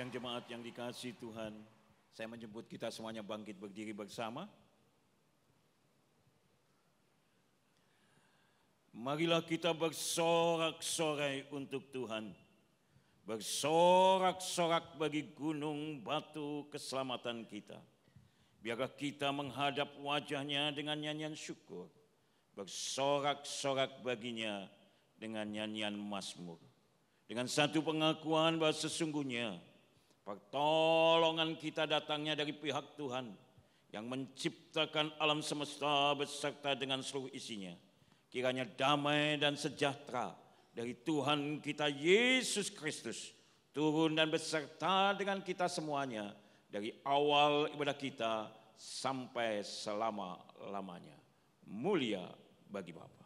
Sidang jemaat yang dikasihi Tuhan, saya menjemput kita semuanya bangkit berdiri bersama. Marilah kita bersorak-sorai untuk Tuhan. Bersorak-sorak bagi gunung batu keselamatan kita. Biarlah kita menghadap wajahnya dengan nyanyian syukur. Bersorak-sorak baginya dengan nyanyian mazmur. Dengan satu pengakuan bahwa sesungguhnya pertolongan kita datangnya dari pihak Tuhan yang menciptakan alam semesta beserta dengan seluruh isinya. Kiranya damai dan sejahtera dari Tuhan kita Yesus Kristus turun dan beserta dengan kita semuanya dari awal ibadah kita sampai selama-lamanya. Mulia bagi Bapa.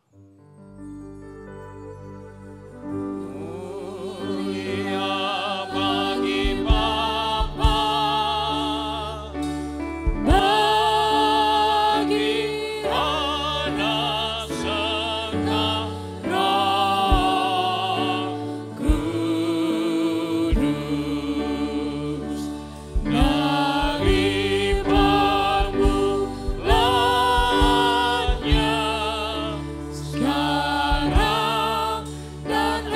Mulia bagi Bapa, bagi anak sekarang, kudus dari permulannya, sekarang dan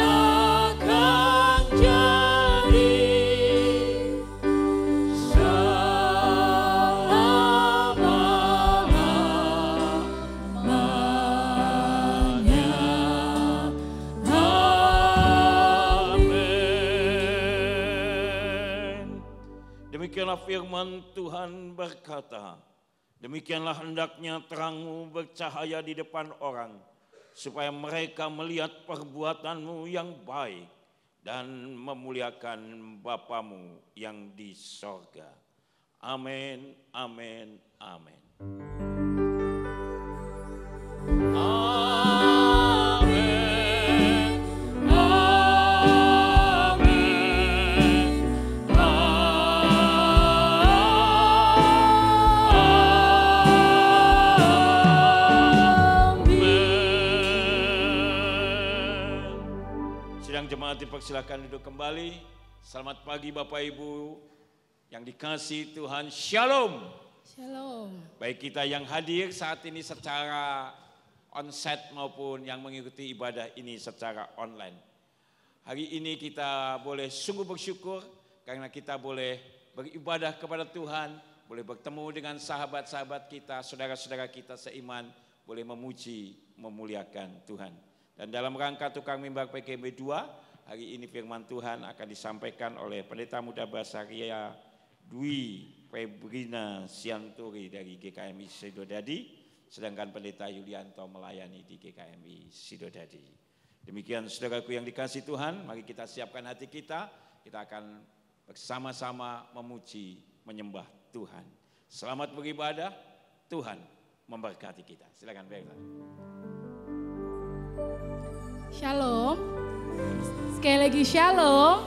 akan jadi selama-lamanya. Amin. Demikianlah firman Tuhan berkata, demikianlah hendaknya terangmu bercahaya di depan orang, supaya mereka melihat perbuatanmu yang baik dan memuliakan Bapamu yang di sorga. Amin, amin, amin. Amin, amin, amin. Sidang jemaat dipersilakan duduk kembali. Selamat pagi Bapak Ibu yang dikasihi Tuhan. Shalom. Shalom. Baik kita yang hadir saat ini secara onsite maupun yang mengikuti ibadah ini secara online. Hari ini kita boleh sungguh bersyukur karena kita boleh beribadah kepada Tuhan, boleh bertemu dengan sahabat-sahabat kita, saudara-saudara kita seiman, boleh memuji, memuliakan Tuhan. Dan dalam rangka tukang mimbar PKB 2, hari ini firman Tuhan akan disampaikan oleh Pendeta Muda Basaria Dwi Febrina Sianturi dari GKMI Sidodadi, sedangkan Pendeta Yulianto melayani di GKMI Sidodadi. Demikian saudaraku yang dikasihi Tuhan, mari kita siapkan hati kita akan bersama-sama memuji, menyembah Tuhan. Selamat beribadah, Tuhan memberkati kita. Silakan Berta. Shalom. Sekali lagi shalom.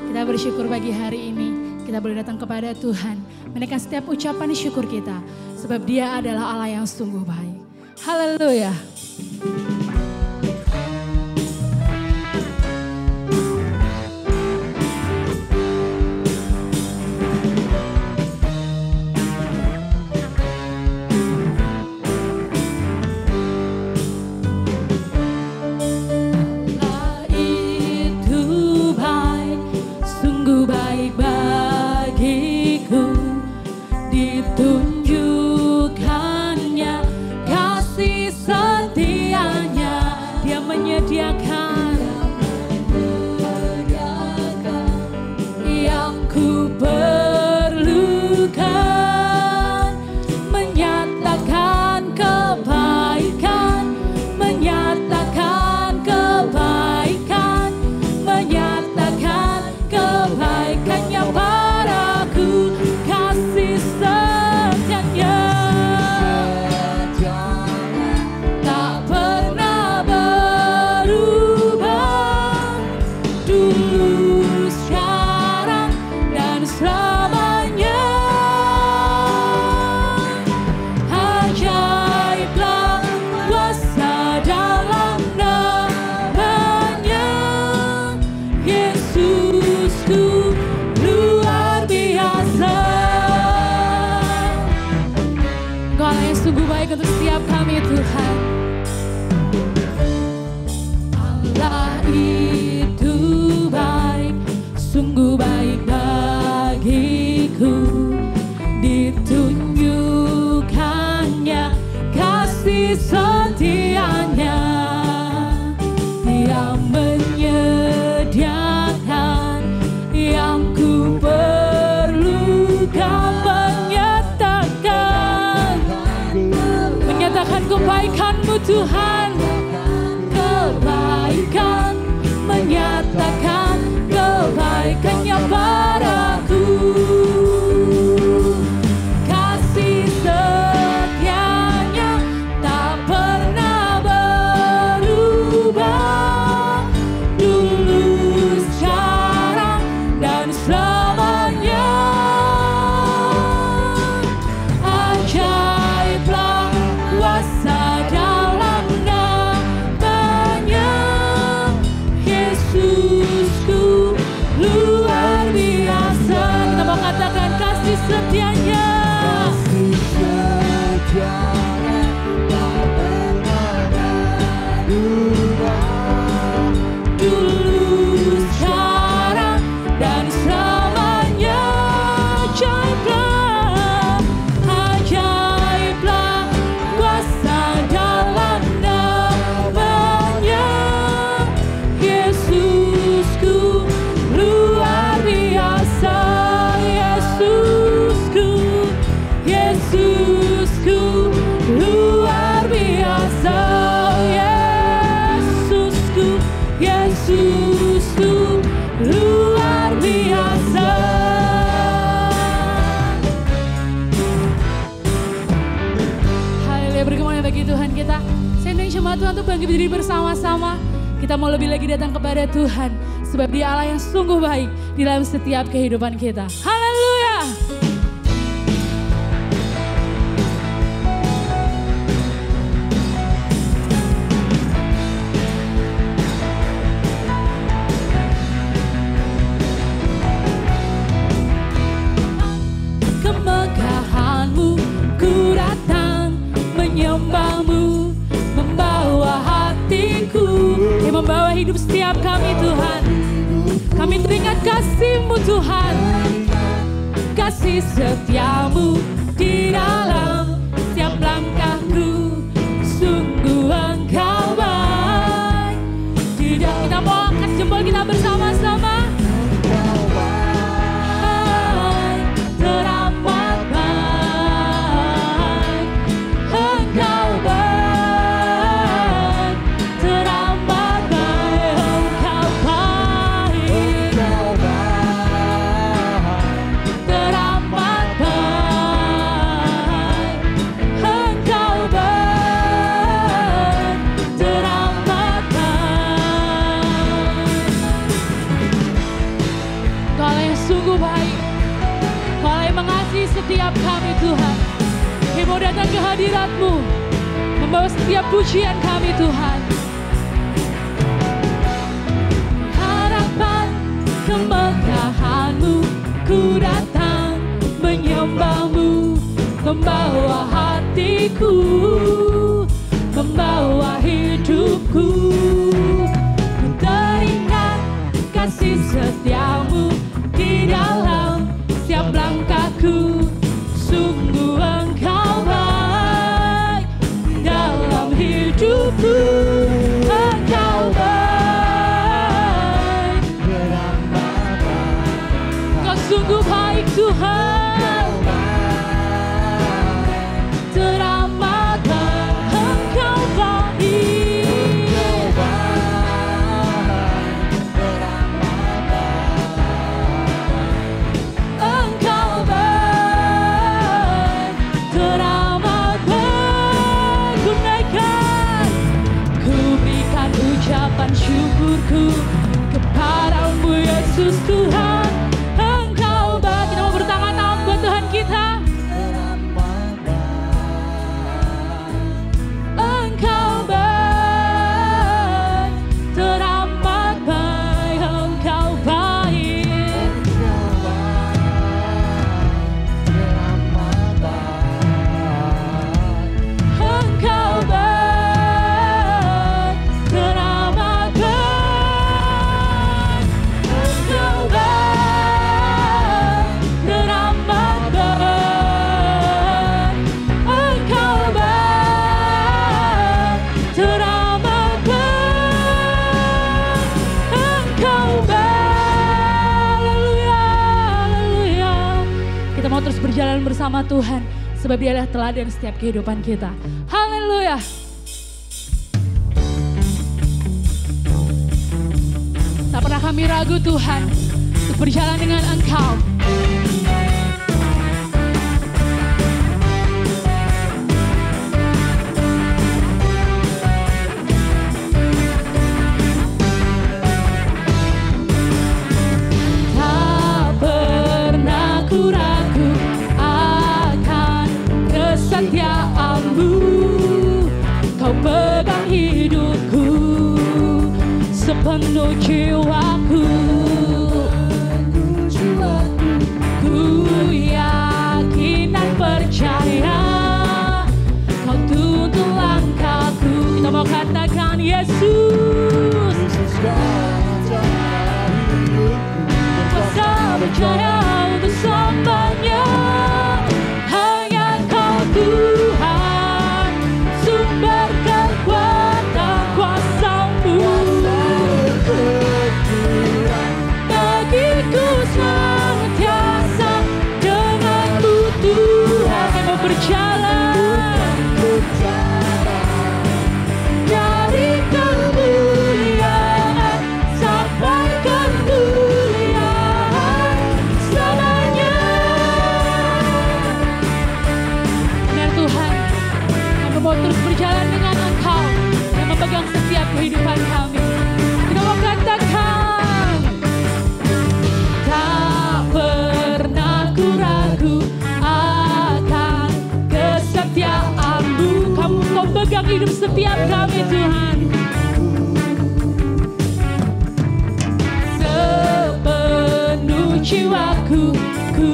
Kita bersyukur bagi hari ini. Kita boleh datang kepada Tuhan, menaikkan setiap ucapan syukur kita, sebab Dia adalah Allah yang sungguh baik. Haleluya. Ditunjukkannya kasih setia. baik untuk setiap kami Tuhan. Allah itu baik, sungguh baik bagiku. Ditunjukkannya kasih setianya. Dia menyediakan yang ku perlukan, menyatakan kebaikan-Mu Tuhan, kebaikan, menyatakan kebaikan-Nya padaku. Kasih setianya tak pernah berubah, dulu, sekarang, dan selamanya. Ajaiblah kuasa dalam namanya, Yesusku luar biasa. Kita mau katakan kasih setianya. Kasih setianya tak pernah berubah, dulu, sekarang, dan selamanya. Ajaiblah, ajaiblah kuasa dalam namanya, Yesusku luar biasa. Yesusku, Yesusku luar biasa. Yesusku, Yesusku luar biasa. Haleluya, bergumul bagi Tuhan kita. Saya ingin jemaat Tuhan untuk bangkit berdiri bersama-sama. Kita mau lebih lagi datang kepada Tuhan, sebab Dia Allah yang sungguh baik di dalam setiap kehidupan kita. Haleluya. Kemegahan-Mu ku datang menyembah-Mu, membawa hatiku, membawa hidup setiap kami Tuhan. Kami teringat kasih-Mu Tuhan, kasih setia-Mu di dalam setiap langkahku. Sungguh Engkau baik. Tidak, kita mau angkat jempol kita bersama-sama. Setiap kami Tuhan, kami mau datang ke hadirat-Mu, membawa setiap pujian kami Tuhan. Harapan kemegahan-Mu, ku datang menyembah-Mu, membawa hatiku, membawa hidupku. Ku teringat kasih setia-Mu di dalam setiap langkahku. Sungguh Engkau baik dalam hidupku. Engkau baik, Kau sungguh baik Tuhan. Teramat baik, Engkau baik. Engkau baik, teramat baik. Ku naikkan, ku berikan ucapan syukurku kepada-Mu Yesus Tuhan. Engkau baik. Kita mau bertangan mau terus berjalan bersama Tuhan. Sebab Dia adalah teladan setiap kehidupan kita. Haleluya. Tak pernah kami ragu Tuhan untuk berjalan dengan Engkau. Tak pernah ku ragu akan kesetiaan-Mu. Kau pegang hidupku sepenuh jiwaku. Ku yakin dan percaya Kau tuntun langkahku. Kita mau katakan Yesus, kuasa percaya untuk selamanya. Hanya Kau Tuhan, sumber kekuatan kuasa-Mu. Bagiku senantiasa dengan-Mu Tuhan, yang mau berjalan dari kemuliaan sampai kemuliaan selamanya. Benar Tuhan, kami mau terus berjalan dengan Engkau yang memegang setiap kehidupan kami. Kita mau katakan, tak pernah ku ragu akan kesetiaan-Mu. Kau pegang hidup setiap kami Tuhan. Sepenuh jiwaku ku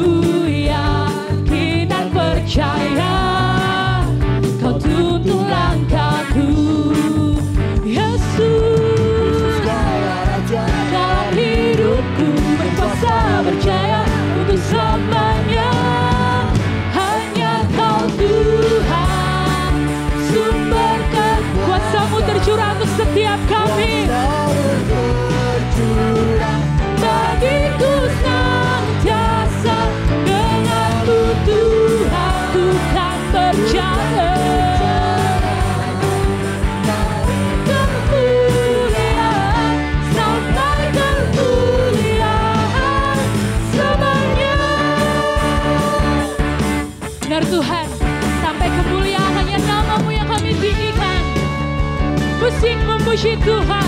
yakin dan percaya Kau tuntun langkahku. Yesus, dalam hidupku berkuasa percaya untuk selamanya. Hanya Kau Tuhan, sumber kuasa-Mu tercurah untuk setiap kami. Bagiku senantiasa dengan-Mu Tuhan, ku kan berjalan kemuliaan sampai kemuliaan selamanya. Benar Tuhan, sampai kemuliaan hanya nama-Mu yang kami tinggikan. Musik memuji Tuhan.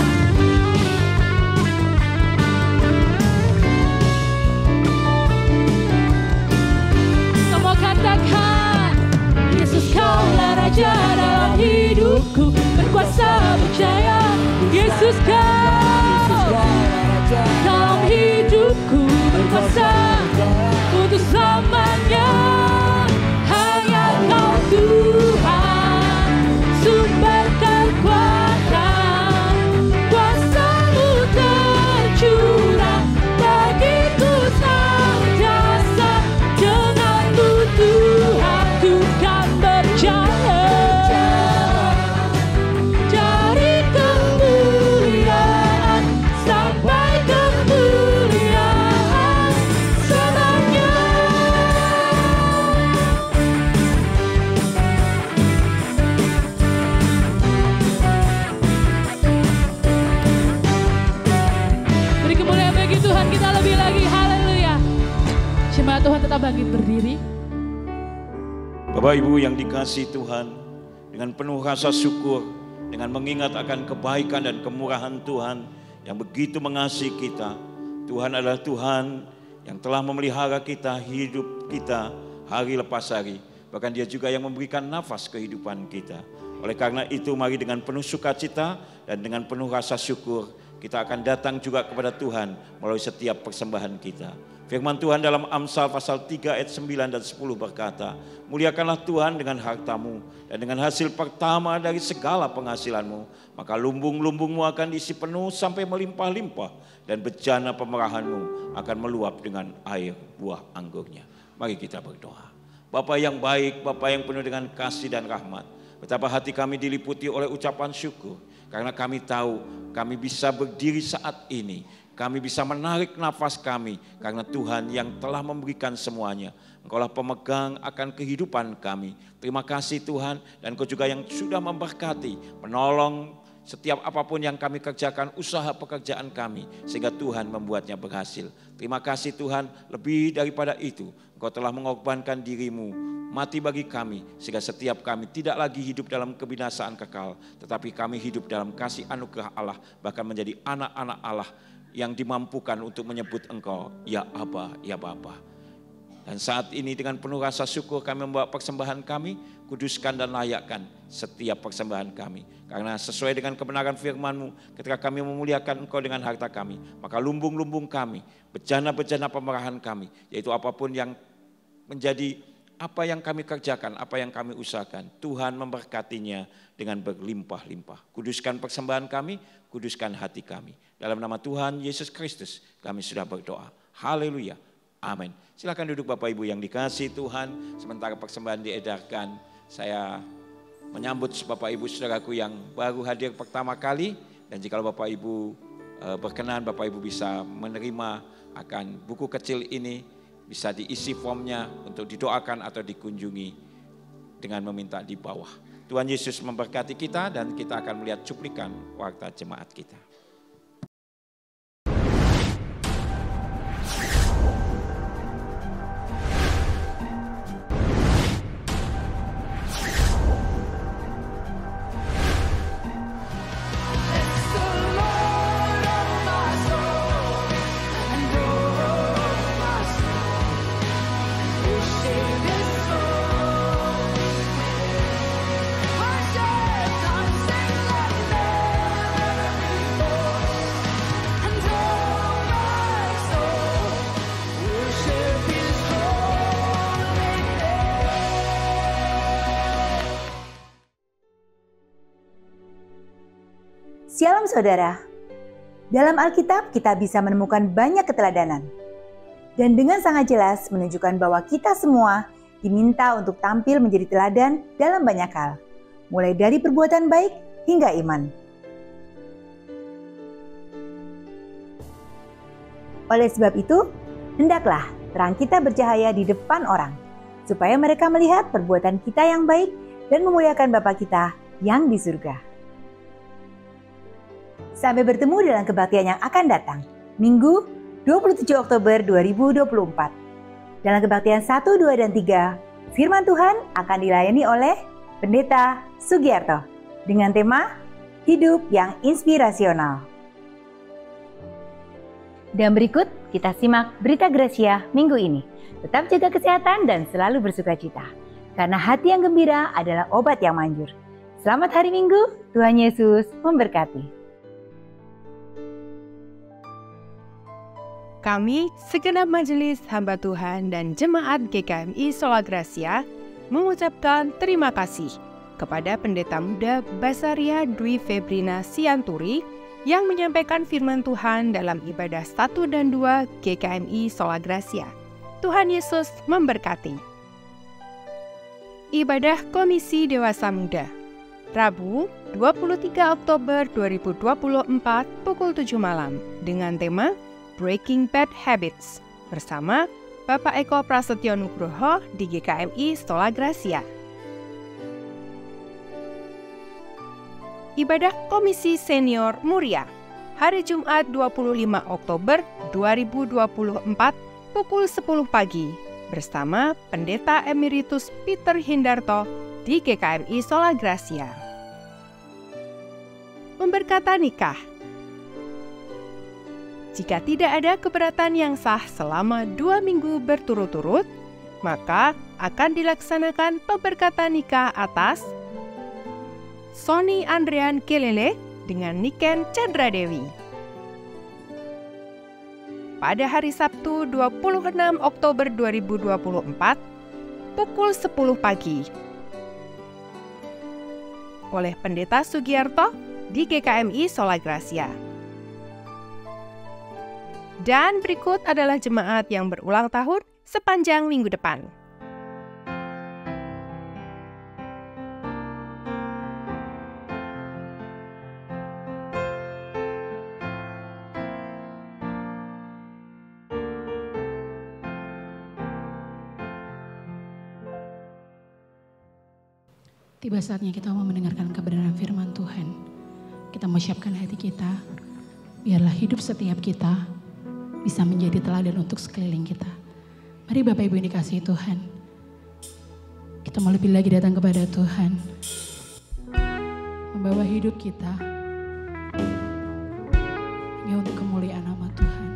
Kau mau katakan, Yesus Kaulah Raja dalam hidupku, berkuasa percaya. Yesus Kau dalam hidupku, berkuasa untuk selamanya. Hanya Kau Tuhan, sumber kekuatan kuasa-Mu tercurah. Bagiku senantiasa dengan-Mu Tuhan, ku kan berjalan dari kemuliaan sampai kemuliaan selamanya. Beri kemuliaan bagi Tuhan kita lebih lagi. Haleluya. Jemaat Tuhan tetap bangkit berdiri. Bapak Ibu yang dikasihi Tuhan, dengan penuh rasa syukur, dengan mengingat akan kebaikan dan kemurahan Tuhan yang begitu mengasihi kita. Tuhan adalah Tuhan yang telah memelihara kita, hidup kita hari lepas hari. Bahkan Dia juga yang memberikan nafas kehidupan kita. Oleh karena itu mari dengan penuh sukacita dan dengan penuh rasa syukur kita akan datang juga kepada Tuhan melalui setiap persembahan kita. Firman Tuhan dalam Amsal pasal 3 ayat 9 dan 10 berkata, muliakanlah Tuhan dengan hartamu dan dengan hasil pertama dari segala penghasilanmu. Maka lumbung-lumbungmu akan diisi penuh sampai melimpah-limpah dan bejana pemerahanmu akan meluap dengan air buah anggurnya. Mari kita berdoa. Bapa yang baik, Bapa yang penuh dengan kasih dan rahmat. Betapa hati kami diliputi oleh ucapan syukur. Karena kami tahu kami bisa berdiri saat ini Kami bisa menarik nafas kami karena Tuhan yang telah memberikan semuanya. Engkaulah pemegang akan kehidupan kami. Terima kasih Tuhan, dan Engkau juga yang sudah memberkati, menolong setiap apapun yang kami kerjakan, usaha pekerjaan kami, sehingga Tuhan membuatnya berhasil. Terima kasih Tuhan, lebih daripada itu, Engkau telah mengorbankan dirimu, mati bagi kami, sehingga setiap kami tidak lagi hidup dalam kebinasaan kekal, tetapi kami hidup dalam kasih anugerah Allah, bahkan menjadi anak-anak Allah yang dimampukan untuk menyebut Engkau, ya Aba, ya Bapa. Dan saat ini dengan penuh rasa syukur kami membawa persembahan kami, kuduskan dan layakkan setiap persembahan kami. Karena sesuai dengan kebenaran firman-Mu, ketika kami memuliakan Engkau dengan harta kami, maka lumbung-lumbung kami, bejana-bejana pemerahan kami, yaitu apapun yang menjadi apa yang kami kerjakan, apa yang kami usahakan, Tuhan memberkatinya dengan berlimpah-limpah. Kuduskan persembahan kami, kuduskan hati kami. Dalam nama Tuhan Yesus Kristus kami sudah berdoa. Haleluya. Amin. Silakan duduk Bapak Ibu yang dikasihi Tuhan. Sementara persembahan diedarkan, saya menyambut Bapak Ibu saudaraku yang baru hadir pertama kali. Dan jika Bapak Ibu berkenan, Bapak Ibu bisa menerima akan buku kecil ini. Bisa diisi formnya untuk didoakan atau dikunjungi dengan meminta di bawah. Tuhan Yesus memberkati kita, dan kita akan melihat cuplikan warta jemaat kita. Shalom saudara, dalam Alkitab kita bisa menemukan banyak keteladanan. Dan dengan sangat jelas menunjukkan bahwa kita semua diminta untuk tampil menjadi teladan dalam banyak hal. Mulai dari perbuatan baik hingga iman. Oleh sebab itu, hendaklah terang kita bercahaya di depan orang, supaya mereka melihat perbuatan kita yang baik dan memuliakan Bapa kita yang di surga. Sampai bertemu dalam kebaktian yang akan datang, Minggu 27 Oktober 2024. Dalam kebaktian 1, 2, dan 3, firman Tuhan akan dilayani oleh Pendeta Sugiarto dengan tema Hidup yang Inspirasional. Dan berikut kita simak berita Gracia minggu ini. Tetap jaga kesehatan dan selalu bersukacita, karena hati yang gembira adalah obat yang manjur. Selamat hari Minggu, Tuhan Yesus memberkati. Kami, segenap majelis hamba Tuhan dan jemaat GKMI Sola Gracia, mengucapkan terima kasih kepada Pendeta Muda Basaria Dwi Febrina Sianturi yang menyampaikan firman Tuhan dalam ibadah 1 dan 2 GKMI Sola Gracia. Tuhan Yesus memberkati. Ibadah Komisi Dewasa Muda, Rabu 23 Oktober 2024 pukul 7 malam dengan tema Breaking Bad Habits bersama Bapak Eko Prasetyo Nugroho di GKMI Sola Gracia. Ibadah Komisi Senior Muria, hari Jumat 25 Oktober 2024 pukul 10 pagi bersama Pendeta Emeritus Peter Hindarto di GKMI Sola Gracia. Pemberkatan nikah. Jika tidak ada keberatan yang sah selama 2 minggu berturut-turut, maka akan dilaksanakan pemberkatan nikah atas Sony Andrean Kelele dengan Niken Chandra Dewi. Pada hari Sabtu 26 Oktober 2024, pukul 10 pagi, oleh Pendeta Sugiarto di GKMI Sola Gracia. Dan berikut adalah jemaat yang berulang tahun sepanjang minggu depan. Tiba saatnya kita mau mendengarkan kebenaran firman Tuhan. Kita mau siapkan hati kita, biarlah hidup setiap kita bisa menjadi teladan untuk sekeliling kita. Mari Bapak Ibu yang dikasihi Tuhan, kita mau lebih lagi datang kepada Tuhan, membawa hidup kita hanya untuk kemuliaan nama Tuhan.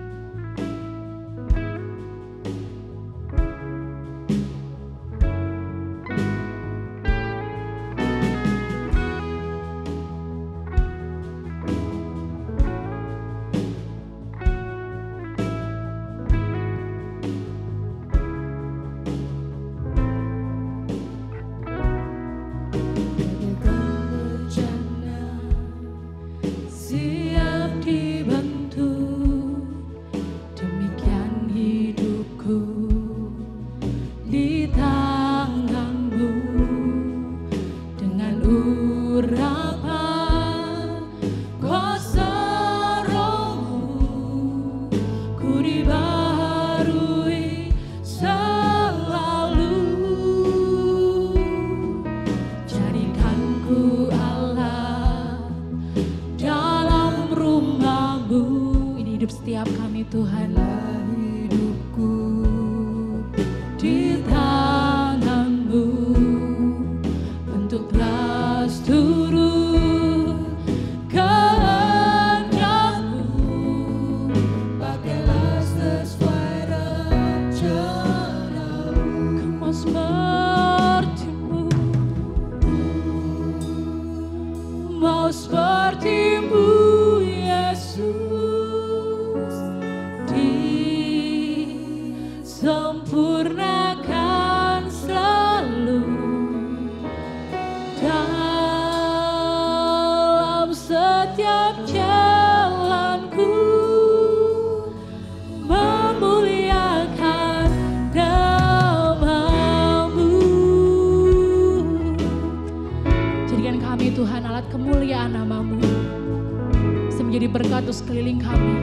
Sekeliling kami,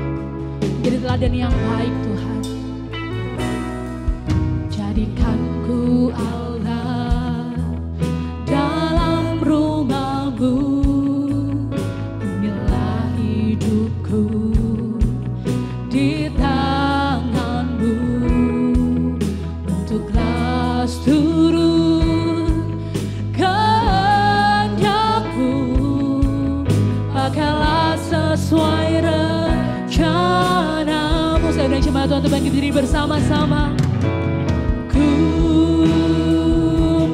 jadi teladan yang baik Tuhan. Jadikan ku Allah dalam rumah-Mu, inilah hidupku di tangan-Mu, untuklah turun kehendak-Mu, pakailah sesuai rencana-Mu. Saya undang jemaat Tuhan untuk bangkit diri bersama-sama. Ku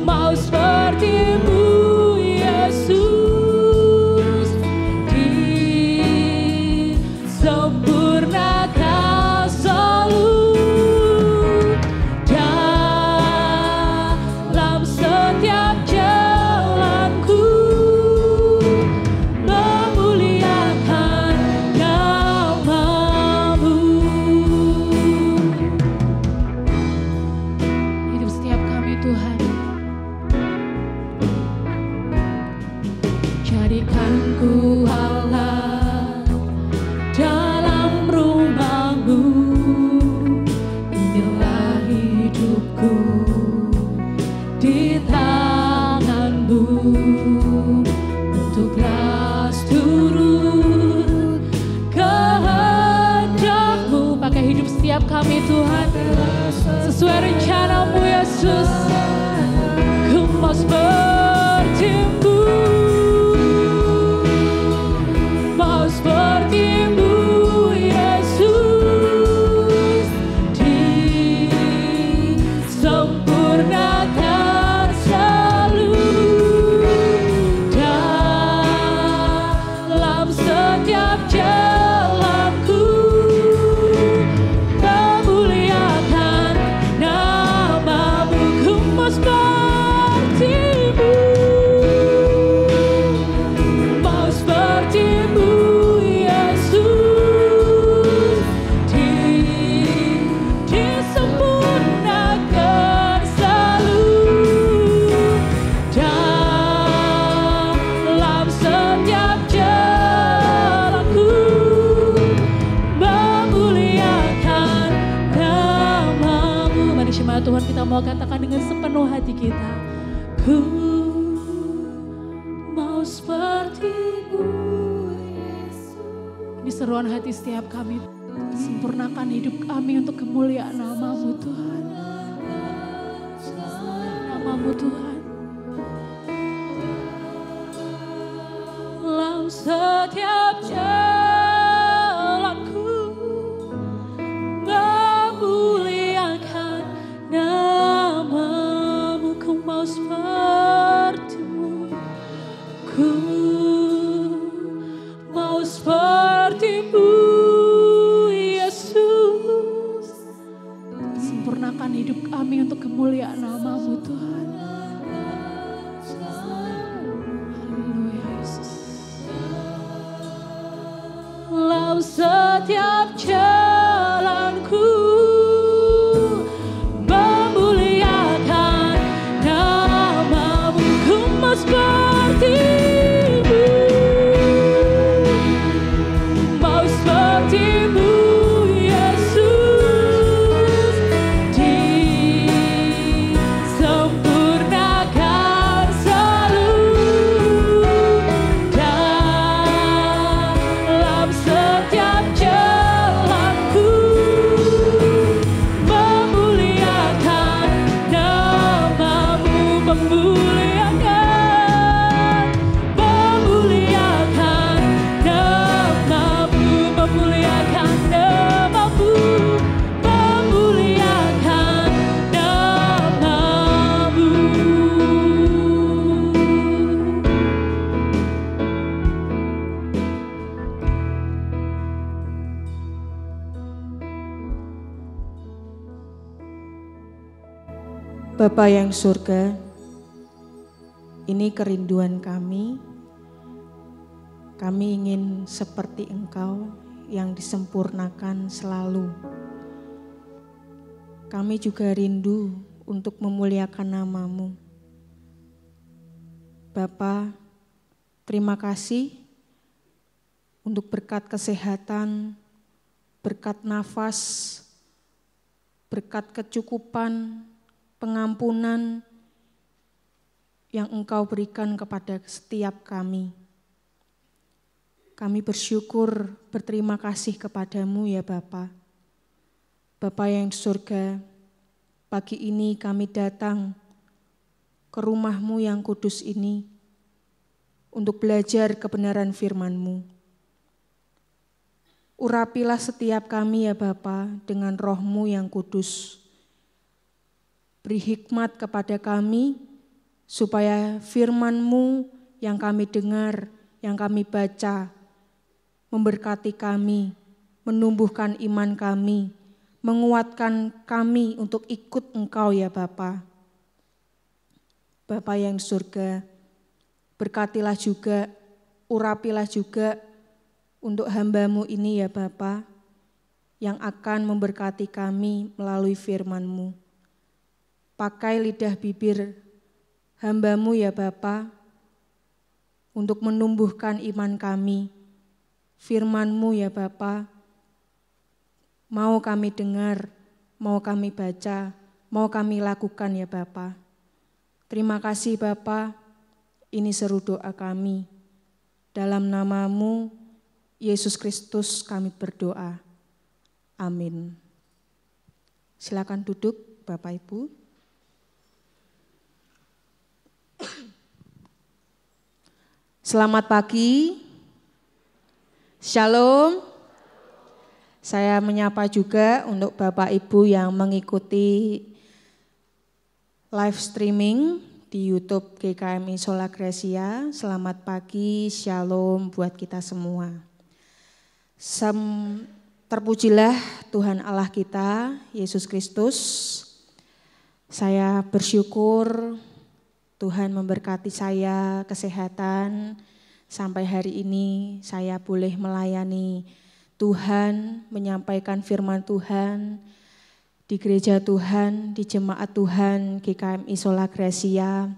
mau seperti-Mu Yesus, disempurnakan selalu dalam setiap jalanku, memuliakan nama-Mu. Hidup setiap kami Tuhan, jadikan ku Allah dalam rumah-Mu, inilah hidupku di tangan-Mu, untuklah turun kehendak-Mu. Pakai hidup setiap kami Tuhan, sesuai rencana-Mu Yesus. Ku mau seperti-Mu, mau seperti-Mu Yesus, disempurnakan selalu dalam setiap jalanku, memuliakan nama-Mu. Ku mau seperti-Mu, mau seperti-Mu Yesus, disempurnakan selalu dalam setiap jalanku, memuliakan nama-Mu. Mari jemaat Tuhan, kita mau katakan dengan sepenuh hati kita. Ku Ini seruan hati setiap kami. Sempurnakan hidup kami untuk kemuliaan nama-Mu Tuhan. Nama-Mu Tuhan. Dalam setiap jalanku memuliakan nama-Mu. Ku mau seperti-Mu. Ku mau seperti-Mu, Yesus. Sempurnakan hidup kami untuk kemuliaan nama-Mu Tuhan. Haleluya Yesus. Dalam setiap jalanku memuliakan nama-Mu. Ku mau seperti-Mu, mau seperti-Mu, Yesus. Disempurnakan selalu dalam setiap jalanku, memuliakan nama-Mu, memuliakan nama-Mu, memuliakan nama-Mu, memuliakan nama-Mu. Bapa yang surga, ini kerinduan kami. Kami ingin seperti Engkau yang disempurnakan selalu. Kami juga rindu untuk memuliakan nama-Mu. Bapa, terima kasih untuk berkat kesehatan, berkat nafas, berkat kecukupan, pengampunan yang Engkau berikan kepada setiap kami. Kami bersyukur, berterima kasih kepadamu ya Bapa. Bapa yang di surga, pagi ini kami datang ke rumah-Mu yang kudus ini untuk belajar kebenaran firman-Mu. Urapilah setiap kami ya Bapa dengan roh-Mu yang kudus. Beri hikmat kepada kami, supaya firman-Mu yang kami dengar, yang kami baca, memberkati kami, menumbuhkan iman kami, menguatkan kami untuk ikut Engkau ya Bapa. Bapa yang di surga, berkatilah juga, urapilah juga untuk hamba-Mu ini ya Bapa, yang akan memberkati kami melalui firman-Mu. Pakai lidah bibir hamba-Mu ya Bapa, untuk menumbuhkan iman kami. Firman-Mu ya Bapa, mau kami dengar, mau kami baca, mau kami lakukan ya Bapa. Terima kasih Bapa, ini seru doa kami. Dalam nama-Mu, Yesus Kristus kami berdoa. Amin. Silakan duduk Bapak Ibu. Selamat pagi, Shalom. Saya menyapa juga untuk Bapak Ibu yang mengikuti live streaming di YouTube GKMI Sola Gracia. Selamat pagi, Shalom buat kita semua. Terpujilah Tuhan Allah kita, Yesus Kristus. Saya bersyukur Tuhan memberkati saya kesehatan, sampai hari ini saya boleh melayani Tuhan, menyampaikan firman Tuhan di gereja Tuhan, di jemaat Tuhan GKMI Sola Gracia,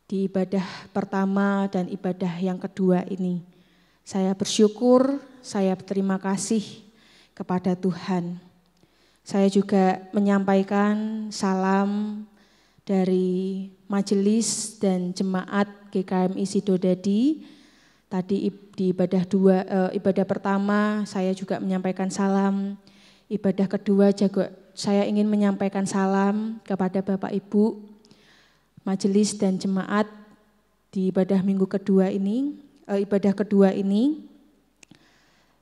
di ibadah pertama dan ibadah yang kedua ini. Saya bersyukur, saya berterima kasih kepada Tuhan. Saya juga menyampaikan salam dari majelis dan jemaat GKMI Sidodadi Tadi di ibadah pertama saya juga menyampaikan salam. Ibadah kedua juga saya ingin menyampaikan salam kepada Bapak Ibu, majelis dan jemaat di ibadah minggu kedua ini, ibadah kedua ini.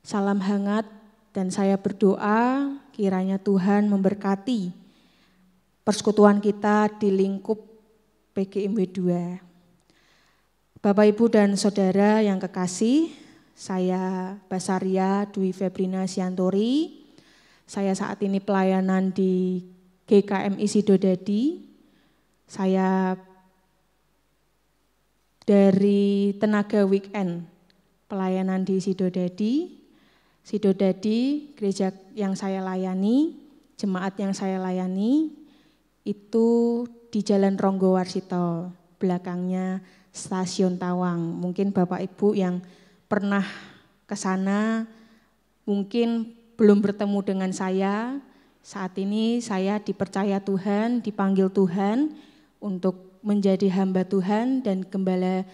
Salam hangat dan saya berdoa kiranya Tuhan memberkati persekutuan kita di lingkup PGMW 2. Bapak, Ibu, dan Saudara yang kekasih, saya Basaria Dwi Febrina Siantori. Saya saat ini pelayanan di GKMI Sidodadi. Saya dari tenaga weekend pelayanan di Sidodadi. Sidodadi, gereja yang saya layani, jemaat yang saya layani, itu di Jalan Ronggowarsito, belakangnya Stasiun Tawang. Mungkin Bapak Ibu yang pernah ke sana mungkin belum bertemu dengan saya. Saat ini saya dipercaya Tuhan, dipanggil Tuhan untuk menjadi hamba Tuhan dan gembala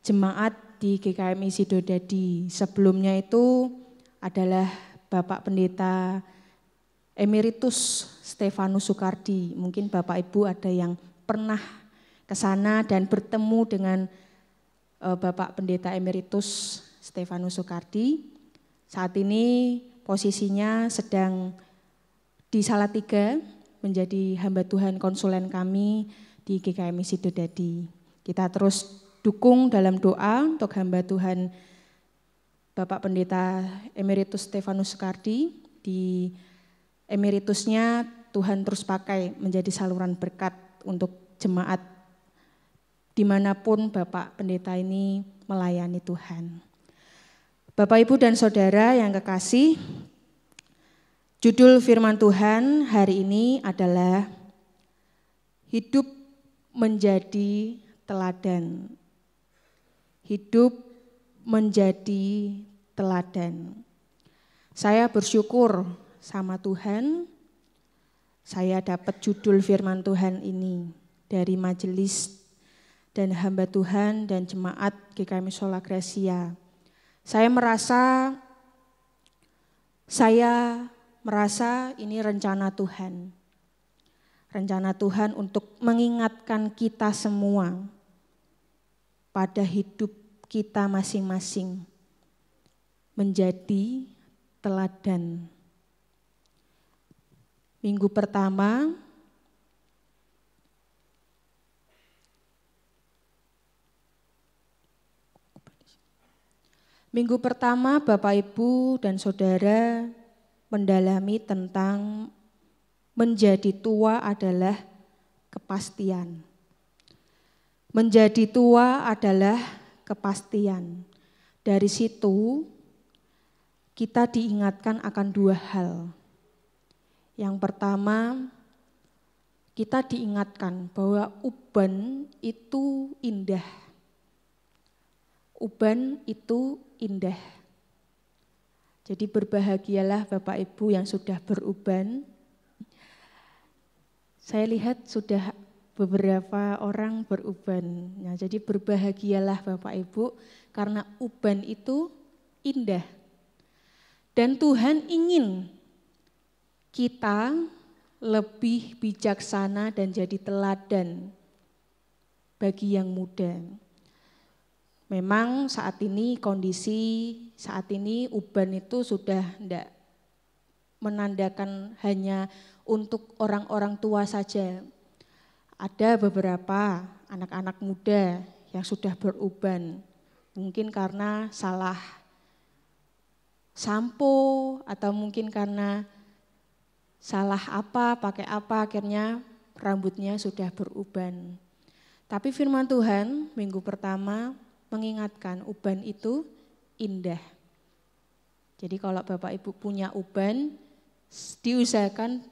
jemaat di GKMI Sidodadi. Sebelumnya itu adalah Bapak Pendeta Emeritus Stefanus Sukardi. Mungkin Bapak Ibu ada yang pernah ke sana dan bertemu dengan Bapak Pendeta Emeritus Stefanus Sukardi. Saat ini posisinya sedang di Salatiga menjadi hamba Tuhan konsulen kami di GKMI Sidodadi. Kita terus dukung dalam doa untuk hamba Tuhan Bapak Pendeta Emeritus Stefanus Sukardi. Di emeritusnya Tuhan terus pakai menjadi saluran berkat untuk jemaat dimanapun Bapak Pendeta ini melayani Tuhan. Bapak, Ibu, dan Saudara yang kekasih, judul firman Tuhan hari ini adalah hidup menjadi teladan. Hidup menjadi teladan. Saya bersyukur sama Tuhan, saya dapat judul firman Tuhan ini dari majelis dan hamba Tuhan dan jemaat GKMI Sola Gracia. Saya merasa ini rencana Tuhan. Rencana Tuhan untuk mengingatkan kita semua pada hidup kita masing-masing menjadi teladan. Minggu pertama Bapak, Ibu, dan Saudara mendalami tentang menjadi tua adalah kepastian. Menjadi tua adalah kepastian. Dari situ kita diingatkan akan dua hal. Yang pertama, kita diingatkan bahwa uban itu indah. Uban itu indah. Jadi berbahagialah Bapak Ibu yang sudah beruban. Saya lihat sudah beberapa orang beruban. Nah, jadi berbahagialah Bapak Ibu karena uban itu indah. Dan Tuhan ingin kita lebih bijaksana dan jadi teladan bagi yang muda. Memang saat ini uban itu sudah tidak menandakan hanya untuk orang-orang tua saja. Ada beberapa anak-anak muda yang sudah beruban, mungkin karena salah sampo atau mungkin karena salah pakai apa akhirnya rambutnya sudah beruban. Tapi firman Tuhan minggu pertama mengingatkan uban itu indah. Jadi kalau Bapak Ibu punya uban, diusahakan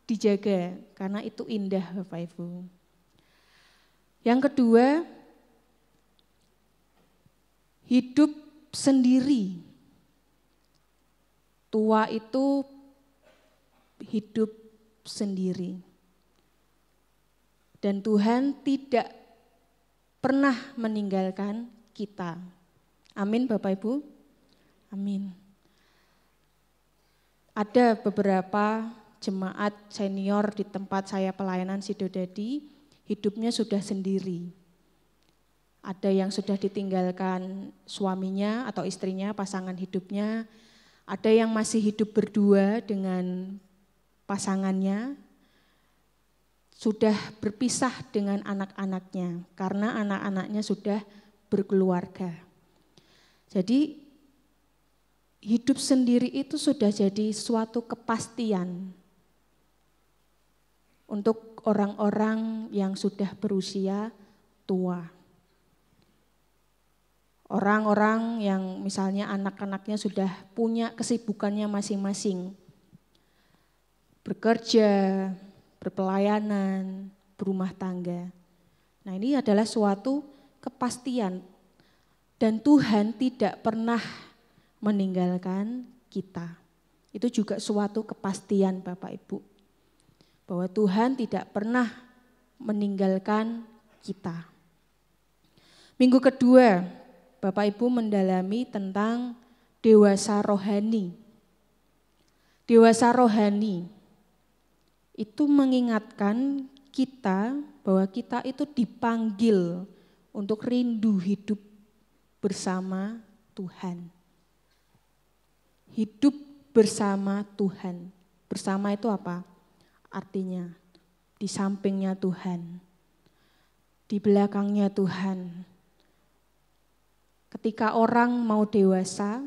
dijaga karena itu indah Bapak Ibu. Yang kedua, hidup sendiri. Tua itu hidup sendiri. Dan Tuhan tidak pernah meninggalkan kita. Amin Bapak Ibu. Amin. Ada beberapa jemaat senior di tempat saya pelayanan Sidodadi, hidupnya sudah sendiri. Ada yang sudah ditinggalkan suaminya atau istrinya, pasangan hidupnya. Ada yang masih hidup berdua dengan pasangannya, sudah berpisah dengan anak-anaknya karena anak-anaknya sudah berkeluarga. Jadi hidup sendiri itu sudah jadi suatu kepastian untuk orang-orang yang sudah berusia tua. Orang-orang yang misalnya anak-anaknya sudah punya kesibukannya masing-masing. Bekerja, berpelayanan, berumah tangga. Nah, ini adalah suatu kepastian. Dan Tuhan tidak pernah meninggalkan kita. Itu juga suatu kepastian Bapak Ibu. Bahwa Tuhan tidak pernah meninggalkan kita. Minggu kedua, Bapak Ibu mendalami tentang dewasa rohani. Dewasa rohani itu mengingatkan kita bahwa kita itu dipanggil untuk rindu hidup bersama Tuhan. Hidup bersama Tuhan. Bersama itu apa? Artinya di sampingnya Tuhan, di belakangnya Tuhan. Ketika orang mau dewasa,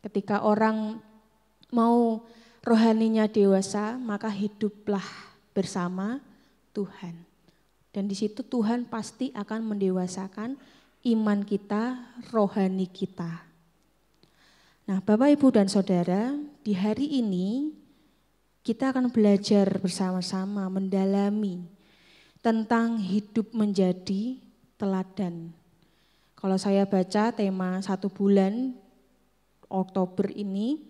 ketika orang mau rohaninya dewasa, maka hiduplah bersama Tuhan. Dan di situ Tuhan pasti akan mendewasakan iman kita, rohani kita. Nah, Bapak, Ibu, dan Saudara, di hari ini kita akan belajar bersama-sama mendalami tentang hidup menjadi teladan. Kalau saya baca tema 1 bulan Oktober ini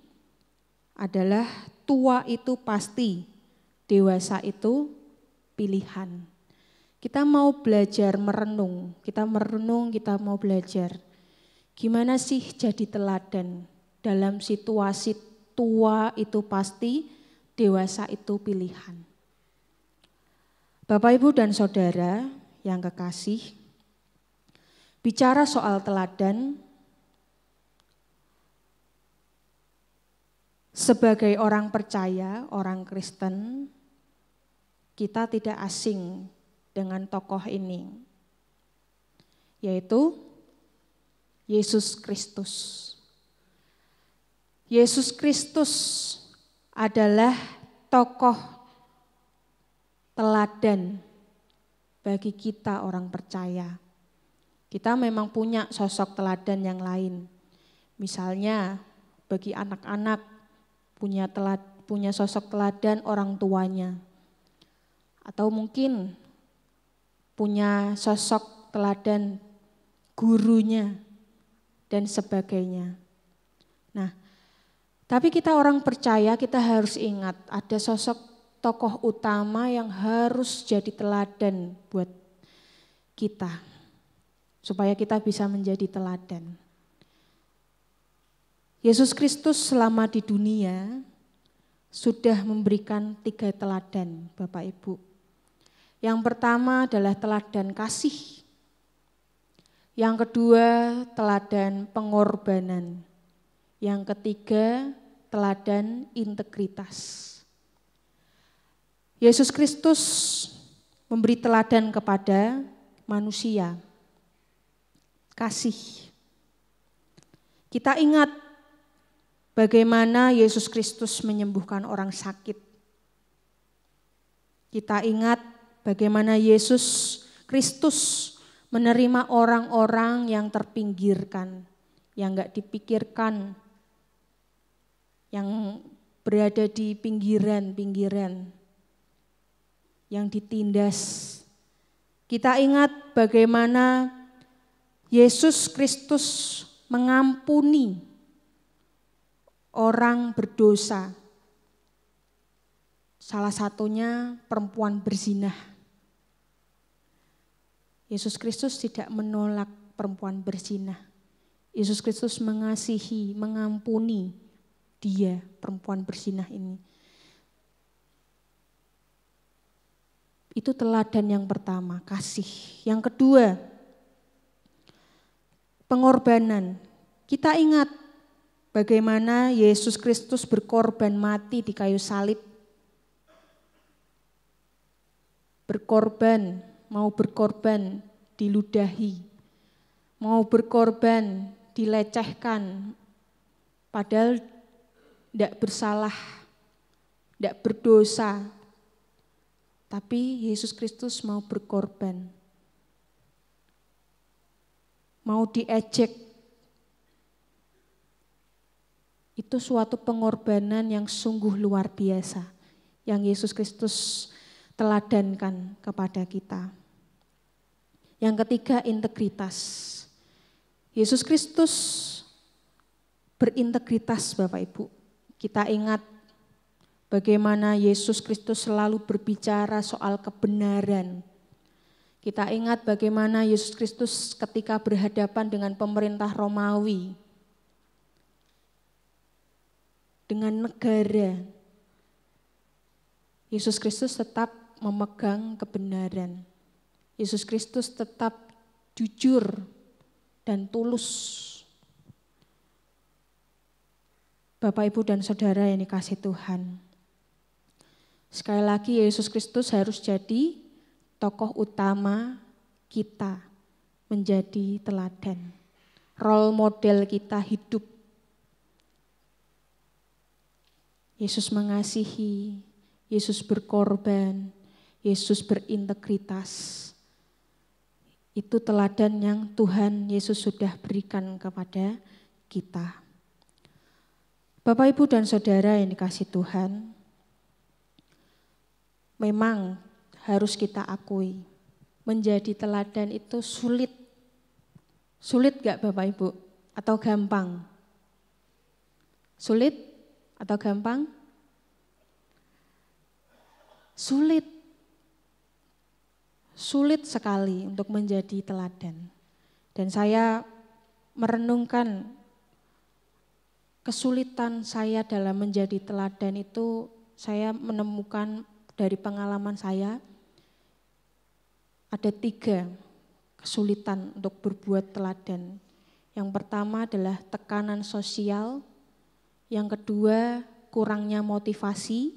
adalah tua itu pasti, dewasa itu pilihan. Kita mau belajar merenung, kita mau belajar. Gimana sih jadi teladan dalam situasi tua itu pasti, dewasa itu pilihan. Bapak, Ibu, dan Saudara yang kekasih, bicara soal teladan, sebagai orang percaya, orang Kristen, kita tidak asing dengan tokoh ini, yaitu Yesus Kristus. Yesus Kristus adalah tokoh teladan bagi kita orang percaya. Kita memang punya sosok teladan yang lain. Misalnya bagi anak-anak punya sosok teladan orang tuanya. Atau mungkin punya sosok teladan gurunya dan sebagainya. Nah, tapi kita orang percaya kita harus ingat ada sosok tokoh utama yang harus jadi teladan buat kita. Supaya kita bisa menjadi teladan. Yesus Kristus selama di dunia sudah memberikan 3 teladan, Bapak Ibu. Yang pertama adalah teladan kasih. Yang kedua teladan pengorbanan. Yang ketiga teladan integritas. Yesus Kristus memberi teladan kepada manusia. Kasih. Kita ingat bagaimana Yesus Kristus menyembuhkan orang sakit. Kita ingat bagaimana Yesus Kristus menerima orang-orang yang terpinggirkan, yang enggak dipikirkan, yang berada di pinggiran-pinggiran, yang ditindas. Kita ingat bagaimana Yesus Kristus mengampuni orang berdosa. Salah satunya perempuan berzinah. Yesus Kristus tidak menolak perempuan berzinah. Yesus Kristus mengasihi, mengampuni dia, perempuan berzinah ini. Itu teladan yang pertama, kasih. Yang kedua, pengorbanan. Kita ingat bagaimana Yesus Kristus berkorban mati di kayu salib. Mau berkorban diludahi, mau berkorban dilecehkan, padahal tidak bersalah, tidak berdosa. Tapi Yesus Kristus mau berkorban, mau diejek. Itu suatu pengorbanan yang sungguh luar biasa, yang Yesus Kristus teladankan kepada kita. Yang ketiga, integritas. Yesus Kristus berintegritas, Bapak Ibu. Kita ingat bagaimana Yesus Kristus selalu berbicara soal kebenaran. Kita ingat bagaimana Yesus Kristus ketika berhadapan dengan pemerintah Romawi, dengan negara, Yesus Kristus tetap memegang kebenaran. Yesus Kristus tetap jujur dan tulus. Bapak, Ibu, dan Saudara yang dikasihi Tuhan. Sekali lagi Yesus Kristus harus jadi tokoh utama kita, menjadi teladan. Role model kita hidup. Yesus mengasihi, Yesus berkorban, Yesus berintegritas. Itu teladan yang Tuhan Yesus sudah berikan kepada kita. Bapak, Ibu, dan Saudara yang dikasihi Tuhan, memang harus kita akui, menjadi teladan itu sulit. Sulit gak Bapak Ibu? Atau gampang? Sulit atau gampang? Sulit. Sulit sekali untuk menjadi teladan. Dan saya merenungkan kesulitan saya dalam menjadi teladan itu, saya menemukan dari pengalaman saya, ada 3 kesulitan untuk berbuat teladan. Yang pertama adalah tekanan sosial, yang kedua kurangnya motivasi,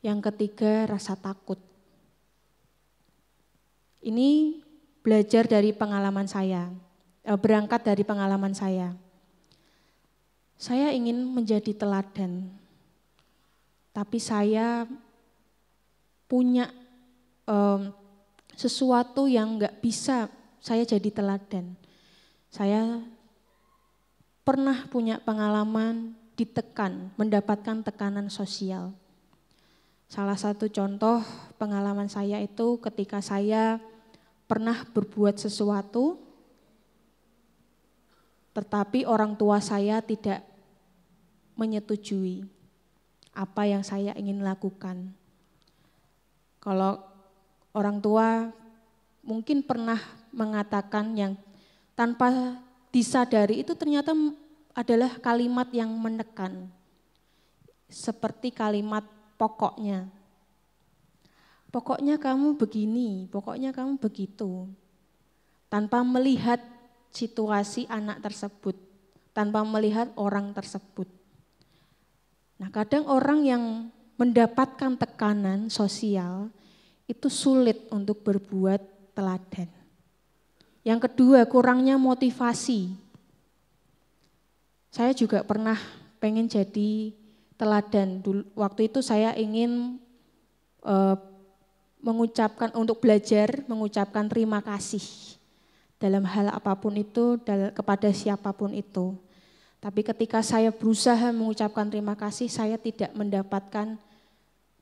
yang ketiga rasa takut. Ini belajar dari pengalaman saya, berangkat dari pengalaman saya. Saya ingin menjadi teladan, tapi saya punya sesuatu yang enggak bisa saya jadi teladan. Saya pernah punya pengalaman ditekan, mendapatkan tekanan sosial. Salah satu contoh pengalaman saya itu ketika saya pernah berbuat sesuatu, tetapi orang tua saya tidak menyetujui apa yang saya ingin lakukan. Kalau orang tua mungkin pernah mengatakan yang tanpa disadari itu ternyata adalah kalimat yang menekan. Seperti kalimat pokoknya. Pokoknya kamu begini, pokoknya kamu begitu. Tanpa melihat situasi anak tersebut, tanpa melihat orang tersebut. Nah, kadang orang yang mendapatkan tekanan sosial itu sulit untuk berbuat teladan. Yang kedua, kurangnya motivasi. Saya juga pernah pengen jadi teladan. Waktu itu saya ingin untuk belajar mengucapkan terima kasih dalam hal apapun itu kepada siapapun itu. Tapi ketika saya berusaha mengucapkan terima kasih, saya tidak mendapatkan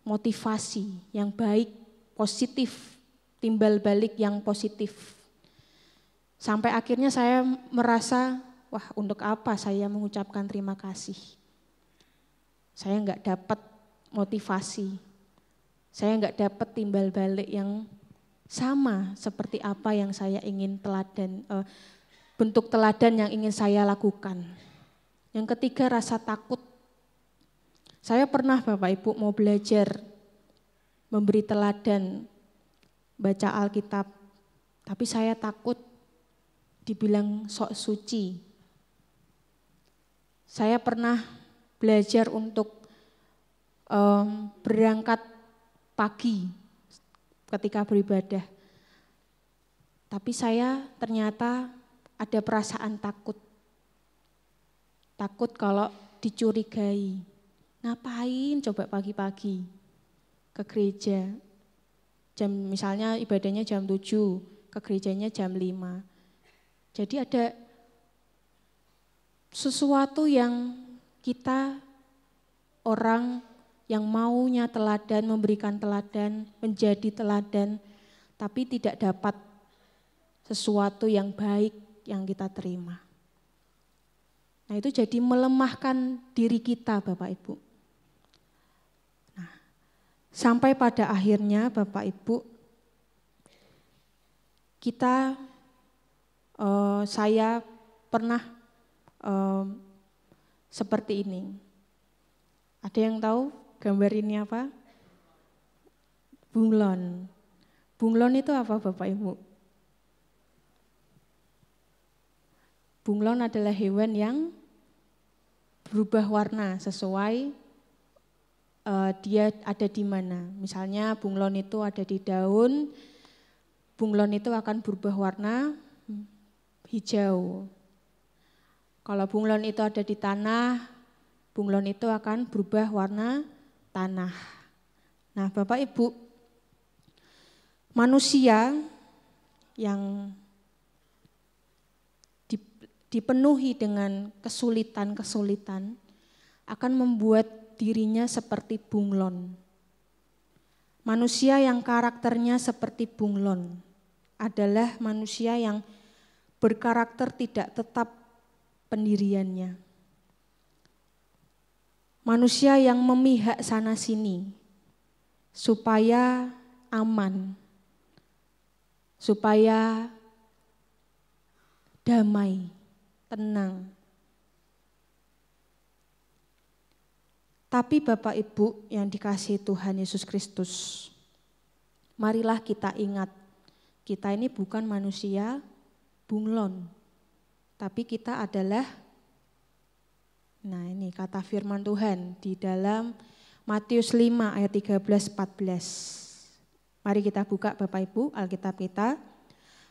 motivasi yang baik, positif, timbal balik yang positif. Sampai akhirnya saya merasa, wah, untuk apa saya mengucapkan terima kasih? Saya enggak dapat motivasi, saya enggak dapat timbal balik yang sama seperti apa yang saya ingin bentuk teladan yang ingin saya lakukan. Yang ketiga, rasa takut. Saya pernah Bapak Ibu mau belajar memberi teladan, baca Alkitab, tapi saya takut dibilang sok suci. Saya pernah belajar untuk berangkat pagi ketika beribadah. Tapi saya ternyata ada perasaan takut. Takut kalau dicurigai. Ngapain coba pagi-pagi ke gereja? Misalnya ibadahnya jam 7, ke gerejanya jam 5. Jadi ada sesuatu yang kita orang yang maunya teladan, memberikan teladan, menjadi teladan, tapi tidak dapat sesuatu yang baik yang kita terima. Nah itu jadi melemahkan diri kita Bapak Ibu. Nah, sampai pada akhirnya Bapak Ibu, saya pernah seperti ini. Ada yang tahu gambar ini apa? Bunglon. Bunglon itu apa Bapak Ibu? Bunglon adalah hewan yang berubah warna sesuai dia ada di mana. Misalnya bunglon itu ada di daun, bunglon itu akan berubah warna hijau. Kalau bunglon itu ada di tanah, bunglon itu akan berubah warna tanah. Nah Bapak Ibu, manusia yang dipenuhi dengan kesulitan-kesulitan akan membuat dirinya seperti bunglon. Manusia yang karakternya seperti bunglon adalah manusia yang berkarakter tidak tetap pendiriannya. Manusia yang memihak sana sini supaya aman, supaya damai, tenang. Tapi Bapak Ibu yang dikasihi Tuhan Yesus Kristus, marilah kita ingat, kita ini bukan manusia bunglon, tapi kita adalah, nah ini kata firman Tuhan di dalam Matius 5 ayat 13-14. Mari kita buka Bapak Ibu Alkitab kita,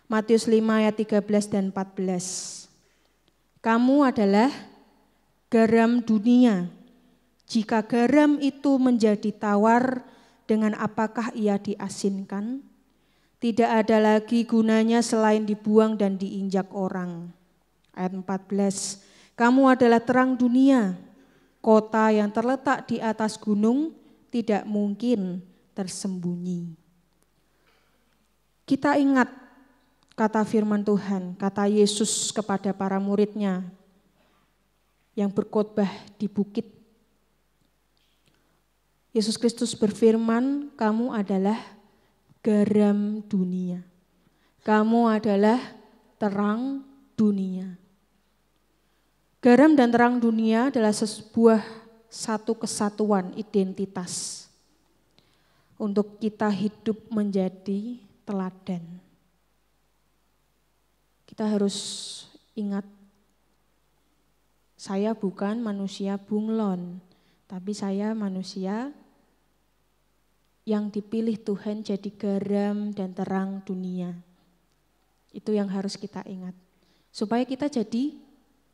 Matius 5 ayat 13 dan 14. Kamu adalah garam dunia. Jika garam itu menjadi tawar, dengan apakah ia diasinkan? Tidak ada lagi gunanya selain dibuang dan diinjak orang. Ayat 14, kamu adalah terang dunia. Kota yang terletak di atas gunung tidak mungkin tersembunyi. Kita ingat kata firman Tuhan, kata Yesus kepada para muridnya yang berkhotbah di bukit. Yesus Kristus berfirman, kamu adalah garam dunia. Kamu adalah terang dunia. Garam dan terang dunia adalah satu kesatuan identitas untuk kita hidup menjadi teladan. Kita harus ingat, saya bukan manusia bunglon, tapi saya manusia yang dipilih Tuhan jadi garam dan terang dunia. Itu yang harus kita ingat. Supaya kita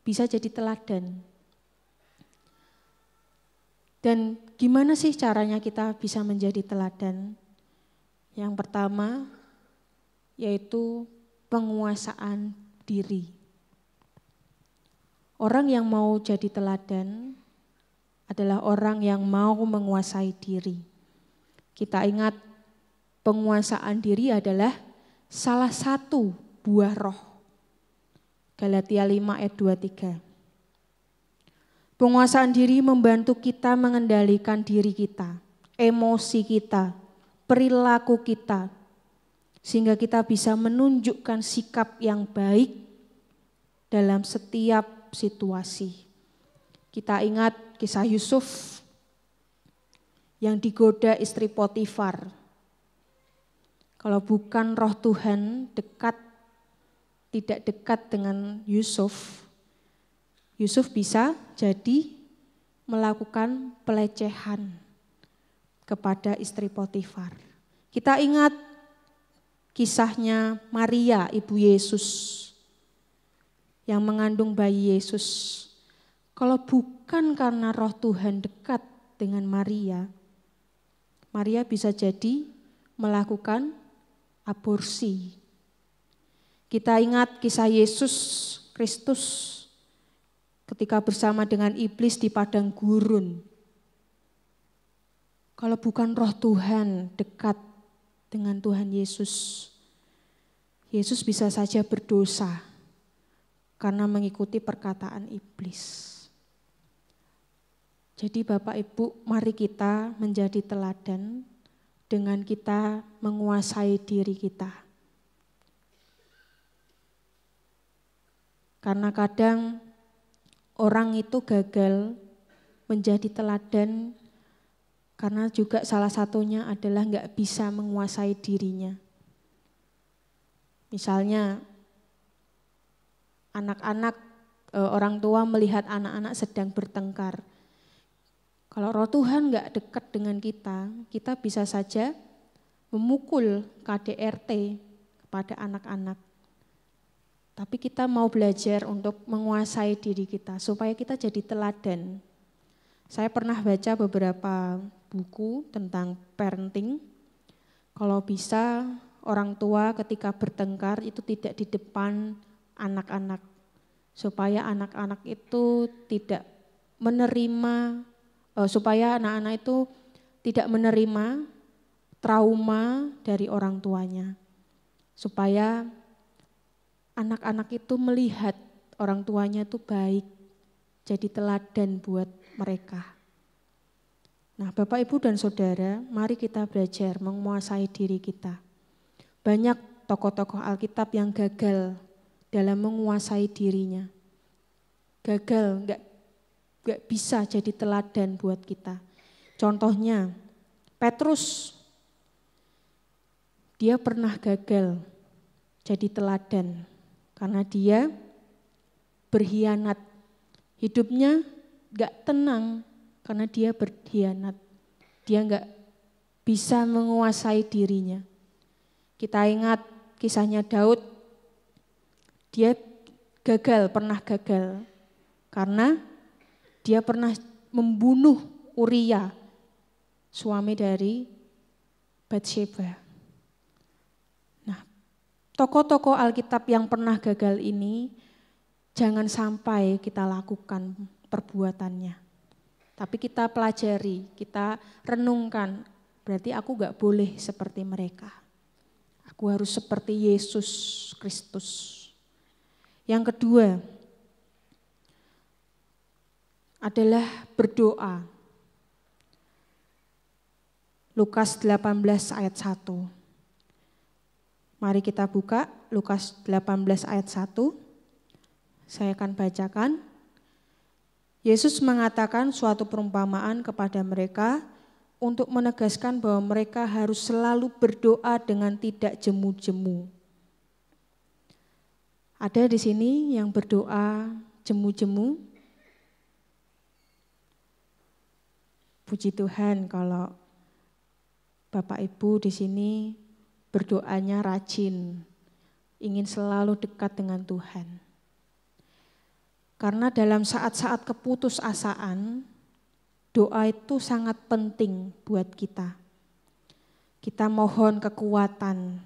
bisa jadi teladan. Dan gimana sih caranya kita bisa menjadi teladan? Yang pertama yaitu penguasaan diri. Orang yang mau jadi teladan adalah orang yang mau menguasai diri. Kita ingat penguasaan diri adalah salah satu buah roh. Galatia 5 ayat 23. Penguasaan diri membantu kita mengendalikan diri kita, emosi kita, perilaku kita, sehingga kita bisa menunjukkan sikap yang baik dalam setiap situasi. Kita ingat kisah Yusuf yang digoda istri Potifar. Kalau bukan roh Tuhan tidak dekat dengan Yusuf, Yusuf bisa jadi melakukan pelecehan kepada istri Potifar. Kita ingat kisahnya Maria, ibu Yesus, yang mengandung bayi Yesus. Kalau bukan karena roh Tuhan dekat dengan Maria, Maria bisa jadi melakukan aborsi. Kita ingat kisah Yesus Kristus ketika bersama dengan iblis di padang gurun. Kalau bukan roh Tuhan dekat dengan Tuhan Yesus, Yesus bisa saja berdosa karena mengikuti perkataan iblis. Jadi Bapak Ibu, mari kita menjadi teladan dengan kita menguasai diri kita. Karena kadang orang itu gagal menjadi teladan karena juga salah satunya adalah nggak bisa menguasai dirinya. Misalnya anak-anak, orang tua melihat anak-anak sedang bertengkar. Kalau roh Tuhan nggak dekat dengan kita bisa saja memukul KDRT kepada anak-anak. Tapi kita mau belajar untuk menguasai diri kita supaya kita jadi teladan. Saya pernah baca beberapa buku tentang parenting. Kalau bisa orang tua ketika bertengkar itu tidak di depan anak-anak. Supaya anak-anak itu tidak menerima, supaya anak-anak itu tidak menerima trauma dari orang tuanya. Supaya anak-anak itu melihat orang tuanya itu baik, jadi teladan buat mereka. Nah, Bapak, Ibu, dan Saudara, mari kita belajar menguasai diri kita. Banyak tokoh-tokoh Alkitab yang gagal dalam menguasai dirinya. Gagal, nggak bisa jadi teladan buat kita. Contohnya, Petrus, dia pernah gagal jadi teladan karena dia berkhianat. Hidupnya gak tenang karena dia berkhianat. Dia gak bisa menguasai dirinya. Kita ingat kisahnya Daud, dia pernah gagal karena dia pernah membunuh Uria, suami dari Batsheba. Tokoh-tokoh Alkitab yang pernah gagal ini, jangan sampai kita lakukan perbuatannya. Tapi kita pelajari, kita renungkan, berarti aku gak boleh seperti mereka. Aku harus seperti Yesus Kristus. Yang kedua adalah berdoa. Lukas 18 ayat 1. Mari kita buka Lukas 18 ayat 1. Saya akan bacakan. Yesus mengatakan suatu perumpamaan kepada mereka untuk menegaskan bahwa mereka harus selalu berdoa dengan tidak jemu-jemu. Ada di sini yang berdoa jemu-jemu? Puji Tuhan kalau Bapak Ibu di sini berdoanya rajin, ingin selalu dekat dengan Tuhan. Karena dalam saat-saat keputusasaan, doa itu sangat penting buat kita. Kita mohon kekuatan,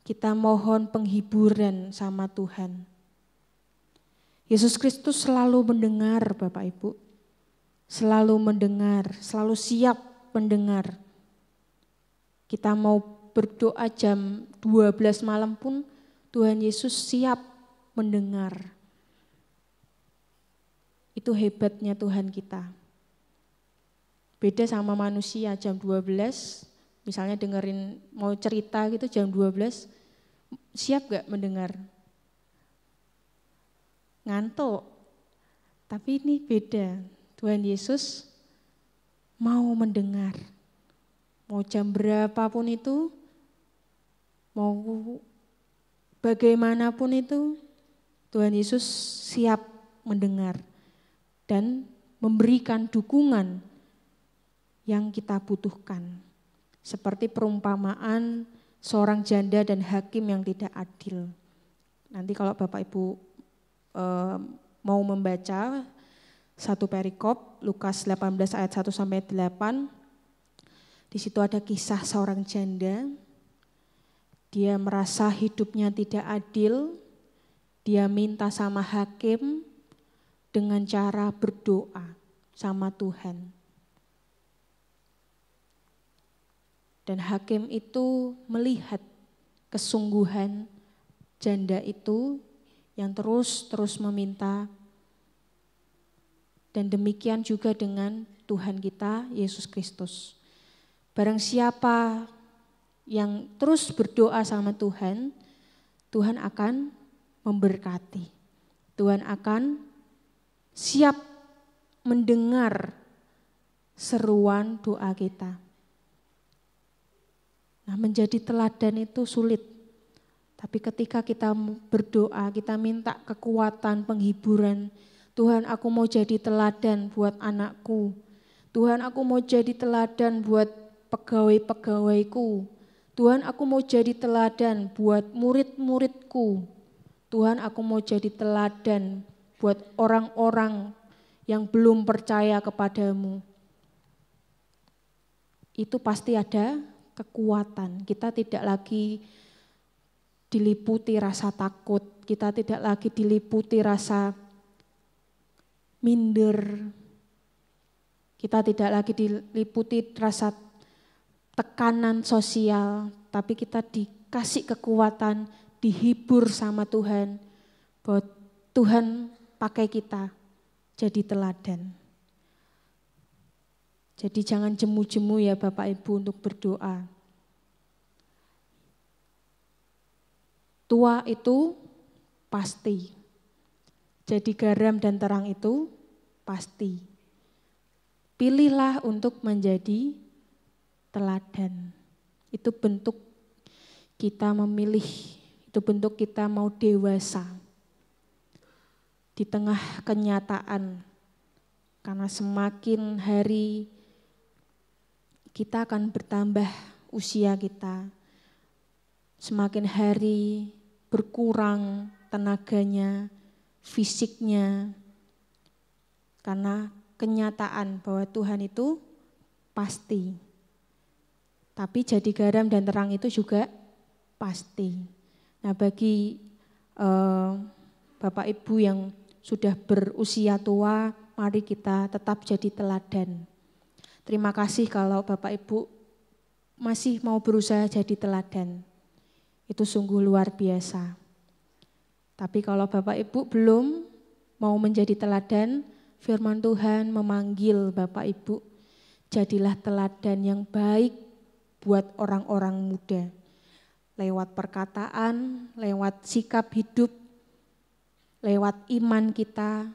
kita mohon penghiburan sama Tuhan. Yesus Kristus selalu mendengar, Bapak Ibu. Selalu mendengar, selalu siap mendengar. Kita mau berdoa jam 12 malam pun Tuhan Yesus siap mendengar. Itu hebatnya Tuhan kita. Beda sama manusia jam 12, misalnya dengerin mau cerita gitu jam 12, siap gak mendengar? ngantuk. Tapi ini beda. Tuhan Yesus mau mendengar. Mau jam berapapun itu, mau bagaimanapun itu, Tuhan Yesus siap mendengar dan memberikan dukungan yang kita butuhkan. Seperti perumpamaan seorang janda dan hakim yang tidak adil. Nanti kalau Bapak Ibu mau membaca satu perikop, Lukas 18 ayat 1 sampai 8, di situ ada kisah seorang janda. Dia merasa hidupnya tidak adil, dia minta sama hakim dengan cara berdoa sama Tuhan. Dan hakim itu melihat kesungguhan janda itu yang terus meminta. Dan demikian juga dengan Tuhan kita, Yesus Kristus. Barang siapa yang terus berdoa sama Tuhan, Tuhan akan memberkati. Tuhan akan siap mendengar seruan doa kita. Nah, menjadi teladan itu sulit. Tapi ketika kita berdoa, kita minta kekuatan, penghiburan. Tuhan, aku mau jadi teladan buat anakku. Tuhan, aku mau jadi teladan buat pegawai-pegawaiku. Tuhan, aku mau jadi teladan buat murid-muridku. Tuhan, aku mau jadi teladan buat orang-orang yang belum percaya kepadamu. Itu pasti ada kekuatan. Kita tidak lagi diliputi rasa takut. Kita tidak lagi diliputi rasa minder. Kita tidak lagi diliputi rasa tekanan sosial, tapi kita dikasih kekuatan, dihibur sama Tuhan, bahwa Tuhan pakai kita jadi teladan. Jadi jangan jemu-jemu ya Bapak Ibu untuk berdoa. Tua itu pasti. Jadi garam dan terang itu pasti. Pilihlah untuk menjadi teladan. Itu bentuk kita memilih, itu bentuk kita mau dewasa. Di tengah kenyataan, karena semakin hari kita akan bertambah usia kita, semakin hari berkurang tenaganya, fisiknya, karena kenyataan bahwa Tuhan itu pasti. Tapi jadi garam dan terang itu juga pasti. Nah, bagi Bapak Ibu yang sudah berusia tua, mari kita tetap jadi teladan. Terima kasih kalau Bapak Ibu masih mau berusaha jadi teladan. Itu sungguh luar biasa. Tapi kalau Bapak Ibu belum mau menjadi teladan, firman Tuhan memanggil Bapak Ibu, jadilah teladan yang baik buat orang-orang muda. Lewat perkataan, lewat sikap hidup, lewat iman kita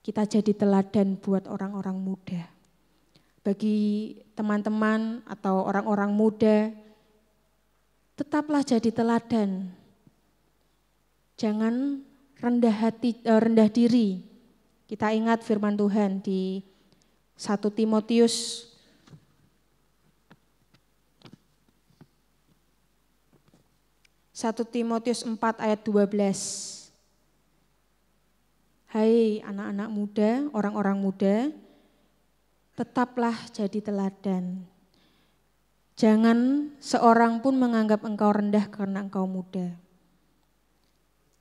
jadi teladan buat orang-orang muda. Bagi teman-teman atau orang-orang muda, tetaplah jadi teladan. Jangan rendah diri. Kita ingat firman Tuhan di 1 Timotius 4 ayat 12. Hai anak-anak muda, orang-orang muda, tetaplah jadi teladan. Jangan seorang pun menganggap engkau rendah karena engkau muda.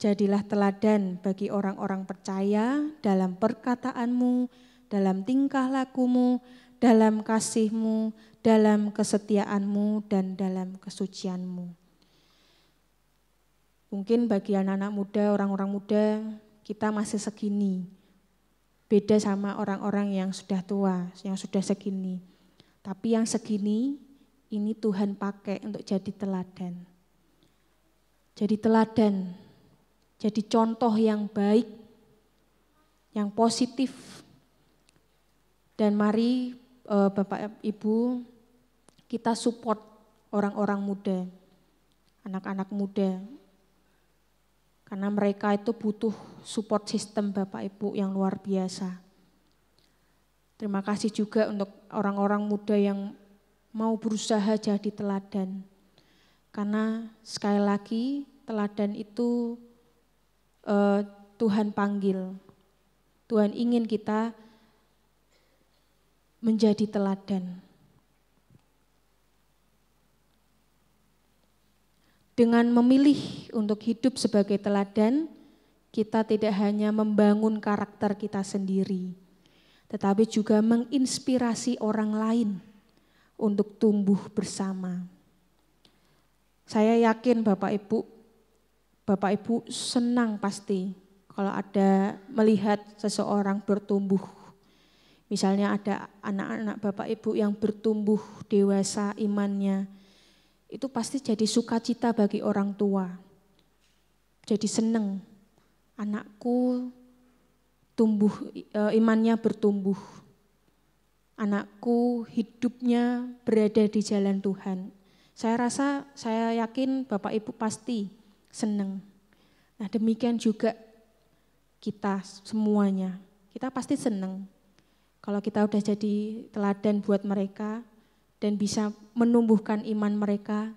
Jadilah teladan bagi orang-orang percaya dalam perkataanmu, dalam tingkah lakumu, dalam kasihmu, dalam kesetiaanmu, dan dalam kesucianmu. Mungkin bagi anak-anak muda, orang-orang muda, kita masih segini. Beda sama orang-orang yang sudah tua, yang sudah segini. Tapi yang segini, ini Tuhan pakai untuk jadi teladan. Jadi teladan jadi contoh yang baik, yang positif. Dan mari Bapak Ibu, kita support orang-orang muda, anak-anak muda. Karena mereka itu butuh support sistem Bapak Ibu yang luar biasa. Terima kasih juga untuk orang-orang muda yang mau berusaha jadi teladan. Karena sekali lagi teladan itu Tuhan panggil. Tuhan ingin kita menjadi teladan. Dengan memilih untuk hidup sebagai teladan, kita tidak hanya membangun karakter kita sendiri, tetapi juga menginspirasi orang lain untuk tumbuh bersama. Saya yakin Bapak Ibu senang pasti kalau ada melihat seseorang bertumbuh. Misalnya ada anak-anak Bapak Ibu yang bertumbuh dewasa imannya, itu pasti jadi sukacita bagi orang tua. Jadi senang, anakku tumbuh, imannya bertumbuh. Anakku hidupnya berada di jalan Tuhan. Saya yakin Bapak Ibu pasti senang. Nah demikian juga kita semuanya, kita pasti senang. Kalau kita udah jadi teladan buat mereka dan bisa menumbuhkan iman mereka,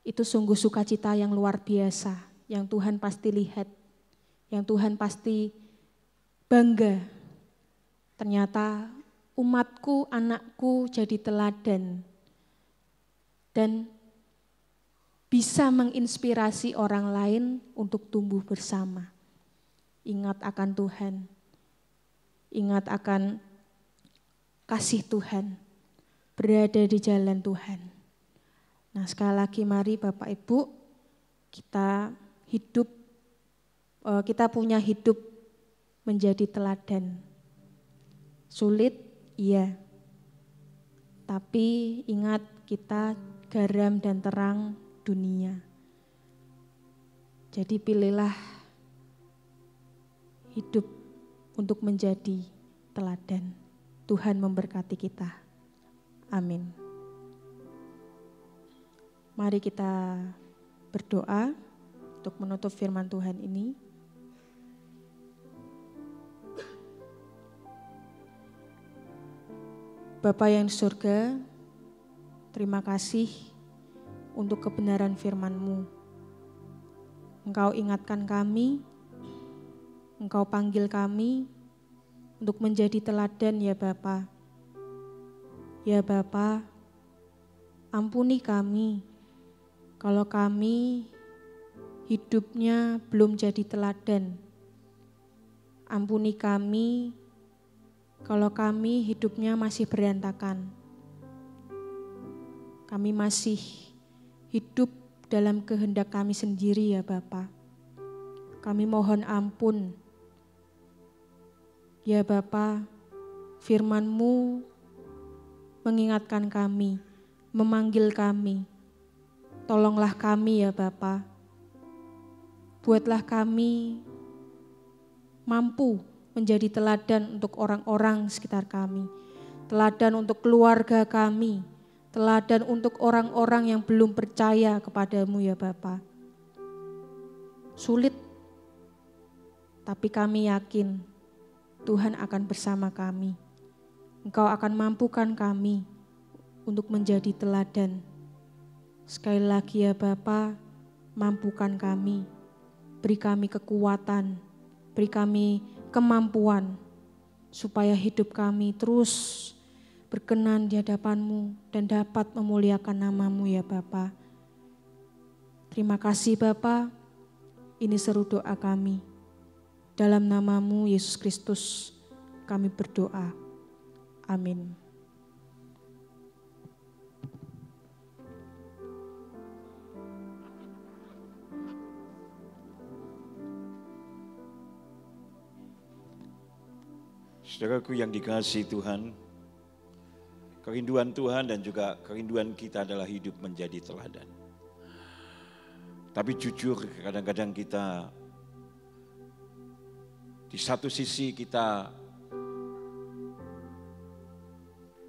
itu sungguh sukacita yang luar biasa, yang Tuhan pasti lihat, yang Tuhan pasti bangga. Ternyata umatku, anakku jadi teladan dan bisa menginspirasi orang lain untuk tumbuh bersama. Ingat akan Tuhan, ingat akan kasih Tuhan, berada di jalan Tuhan. Nah sekali lagi mari Bapak Ibu, kita punya hidup menjadi teladan. Sulit, iya. Tapi ingat kita garam dan terang dunia. Jadi pilihlah hidup untuk menjadi teladan. Tuhan memberkati kita. Amin. Mari kita berdoa untuk menutup firman Tuhan ini. Bapa yang di surga, terima kasih untuk kebenaran firman-Mu. Engkau ingatkan kami, Engkau panggil kami untuk menjadi teladan ya Bapa. Ya Bapa, ampuni kami kalau kami hidupnya belum jadi teladan. Ampuni kami kalau kami hidupnya masih berantakan. Kami masih hidup dalam kehendak kami sendiri ya Bapa. Kami mohon ampun. Ya Bapa, firman-Mu mengingatkan kami, memanggil kami. Tolonglah kami ya Bapa. Buatlah kami mampu menjadi teladan untuk orang-orang sekitar kami. Teladan untuk keluarga kami. Teladan untuk orang-orang yang belum percaya kepadamu ya Bapa. Sulit, tapi kami yakin Tuhan akan bersama kami. Engkau akan mampukan kami untuk menjadi teladan. Sekali lagi ya Bapa, mampukan kami. Beri kami kekuatan, beri kami kemampuan supaya hidup kami terus berkenan di hadapan-Mu dan dapat memuliakan nama-Mu ya Bapa. Terima kasih Bapa, ini seru doa kami. Dalam nama-Mu Yesus Kristus kami berdoa. Amin. Saudaraku yang dikasihi Tuhan, kerinduan Tuhan dan juga kerinduan kita adalah hidup menjadi teladan. Tapi jujur kadang-kadang kita Di satu sisi kita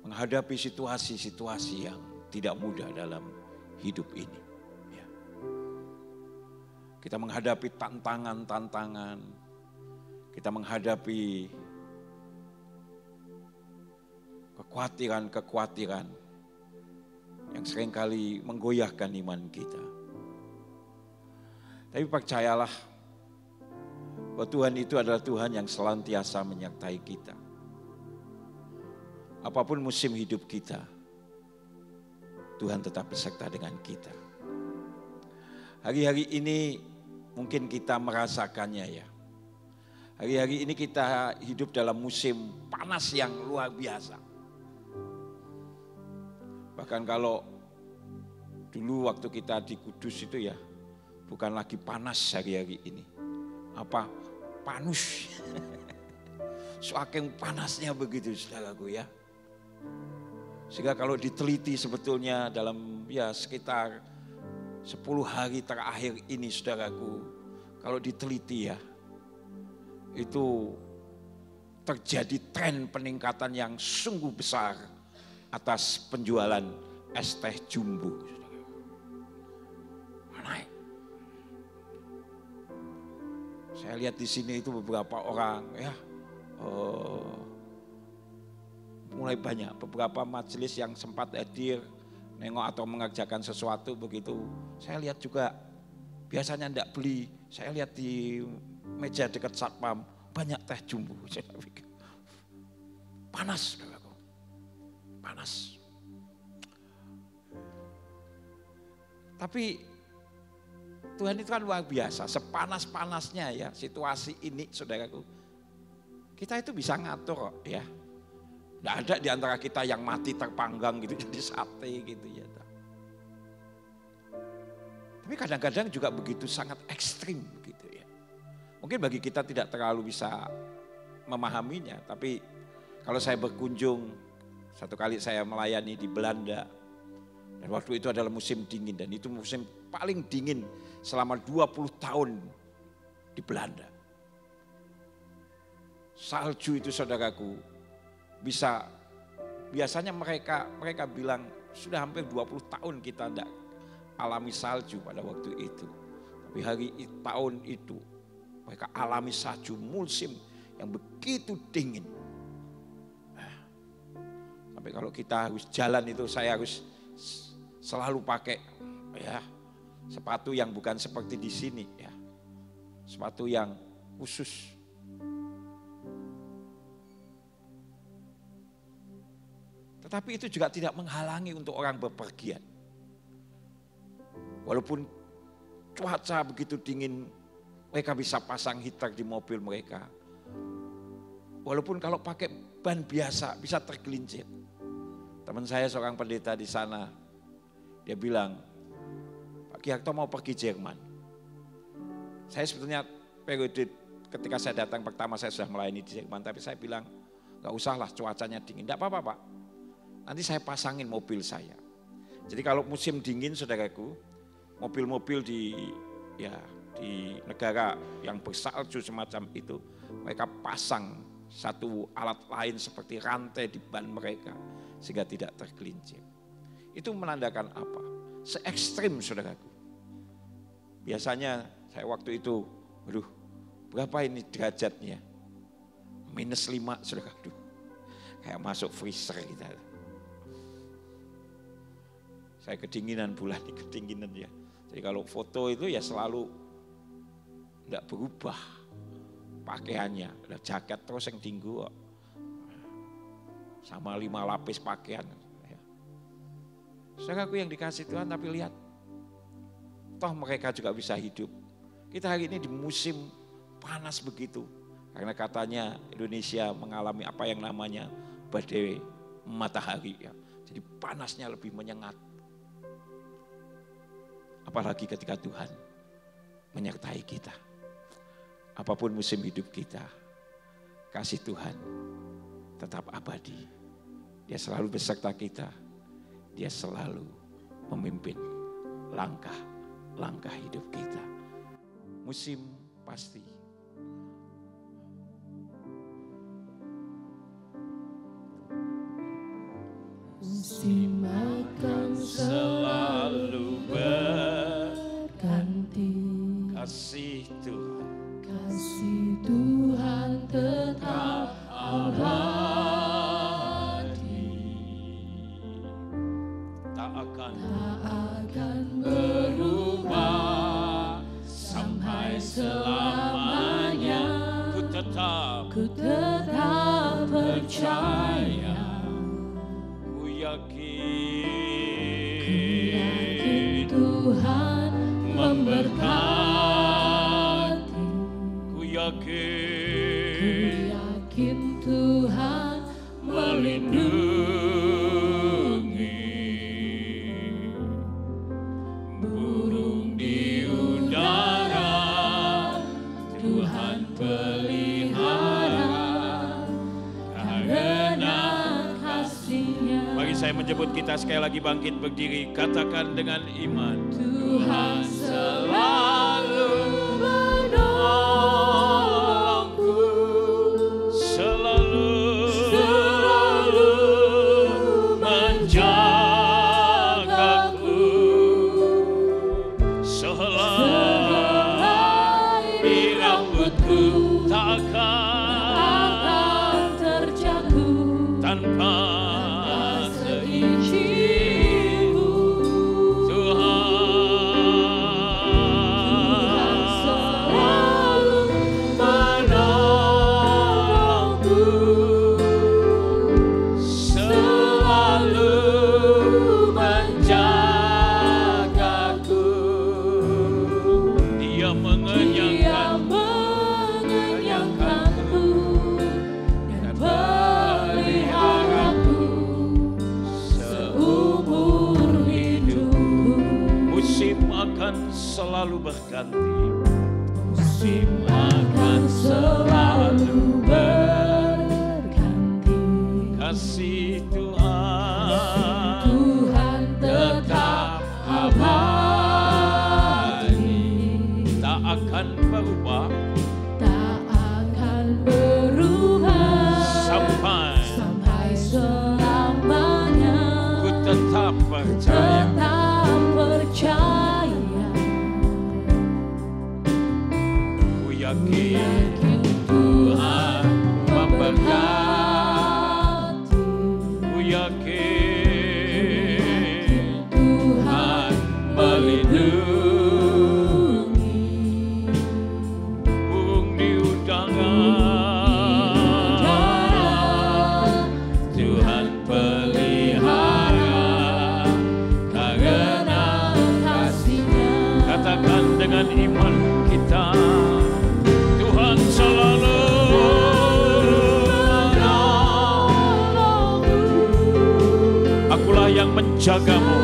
menghadapi situasi-situasi yang tidak mudah dalam hidup ini. Ya. Kita menghadapi tantangan-tantangan, kita menghadapi kekhawatiran-kekhawatiran yang seringkali menggoyahkan iman kita. Tapi percayalah bahwa Tuhan itu adalah Tuhan yang senantiasa menyertai kita. Apapun musim hidup kita, Tuhan tetap beserta dengan kita. Hari-hari ini mungkin kita merasakannya ya. Hari-hari ini kita hidup dalam musim panas yang luar biasa. Bahkan kalau dulu waktu kita di Kudus itu ya, bukan lagi panas hari-hari ini. Apa? Panus. Saking panasnya begitu saudaraku ya. Sehingga kalau diteliti sebetulnya dalam ya sekitar 10 hari terakhir ini saudaraku. Kalau diteliti ya, itu terjadi tren peningkatan yang sungguh besar atas penjualan es teh jumbo. Naik. Saya lihat di sini itu beberapa orang ya, mulai banyak beberapa majelis yang sempat hadir, nengok atau mengerjakan sesuatu begitu. Saya lihat juga biasanya enggak beli. Saya lihat di meja dekat satpam banyak teh jumbo. Saya pikir panas, saudaraku. Panas. Tapi Tuhan itu kan luar biasa, sepanas-panasnya ya situasi ini saudaraku. Kita itu bisa ngatur ya. Tidak ada di antara kita yang mati terpanggang gitu jadi sate gitu ya. Tapi kadang-kadang juga begitu sangat ekstrim gitu ya. Mungkin bagi kita tidak terlalu bisa memahaminya, tapi kalau saya berkunjung, satu kali saya melayani di Belanda, dan waktu itu adalah musim dingin, dan itu musim paling dingin selama 20 tahun di Belanda. Salju itu saudaraku, biasanya mereka bilang sudah hampir 20 tahun kita tidak alami salju pada waktu itu. Tapi tahun itu mereka alami salju musim yang begitu dingin. Sampai kalau kita harus jalan itu saya harus selalu pakai ya sepatu yang bukan seperti di sini ya. Sepatu yang khusus. Tetapi itu juga tidak menghalangi untuk orang bepergian. Walaupun cuaca begitu dingin, mereka bisa pasang heater di mobil mereka. Walaupun kalau pakai ban biasa bisa tergelincir. Teman saya seorang pendeta di sana, dia bilang, Pak Ki Harto mau pergi Jerman. Saya sebetulnya periode ketika saya datang pertama saya sudah melayani di Jerman, tapi saya bilang, gak usahlah cuacanya dingin, gak apa-apa Pak. Nanti saya pasangin mobil saya. Jadi kalau musim dingin saudaraku, mobil-mobil di negara yang bersalju semacam itu, mereka pasang satu alat lain seperti rantai di ban mereka sehingga tidak tergelincir. Itu menandakan apa? Se-ekstrim saudaraku. Biasanya saya waktu itu, berapa ini derajatnya? -5 saudaraku. Kayak masuk freezer kita. Saya kedinginan bulan ini kedinginan ya. Jadi kalau foto itu ya selalu tidak berubah pakaiannya. Ada jaket terus yang tinggi kok. Sama 5 lapis pakaian. Saudaraku yang dikasih Tuhan, tapi lihat. Toh mereka juga bisa hidup. Kita hari ini di musim panas begitu. Karena katanya Indonesia mengalami apa yang namanya badai matahari. Ya. Jadi panasnya lebih menyengat. Apalagi ketika Tuhan menyertai kita. Apapun musim hidup kita, kasih Tuhan tetap abadi. Dia selalu beserta kita. Dia selalu memimpin langkah-langkah hidup kita. Musim pasti Kasih Tuhan, kasih Tuhan tetap abadi, tak akan berubah sampai selamanya. ku tetap percaya, ku yakin Tuhan memberkati, ku yakin Tuhan melindungi burung di udara, Tuhan pelihara karena kasih-Nya. Bagi saya menjemput kita sekali lagi bangkit berdiri, katakan dengan iman, Tuhan selalu menolongku, selalu menjagaku, sehelai di rambutku tak akan terjatuh tanpa seizinku. Tuhan Selalu menolongku, selalu menjagaku. Dia Dia mengenyangkanku mengenyangkanku dan peliharaku seumur hidupku. musim akan selalu berganti, Musim akan selalu berganti. kasih Tuhan Tuhan tetap abadi, tak akan berubah tak akan berubah sampai selamanya. ku tetap percaya, Tetap percaya, ku yakin yakin Tuhan memberkati, ku yakin Tuhan melindungi burung di udara, Tuhan pelihara karena kasih-Nya. katakan dengan iman kita, Tuhan selalu akulah yang menjagamu,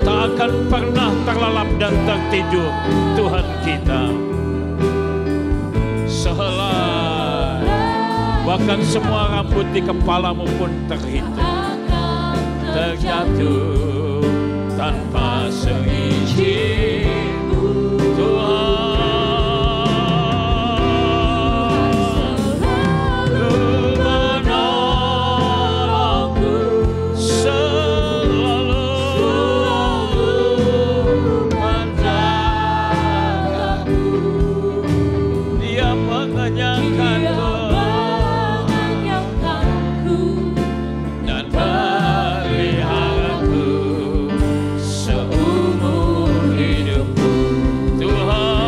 tak akan pernah terlelap dan tertidur. Tuhan kita sehelai, bahkan semua rambut di kepalamu pun terhitung, terjatuh tanpa seizinku. Tuhan selalu menolongku, selalu menjagaku. Dia mengenyangkanku dan peliharaku seumur hidupku. Tuhan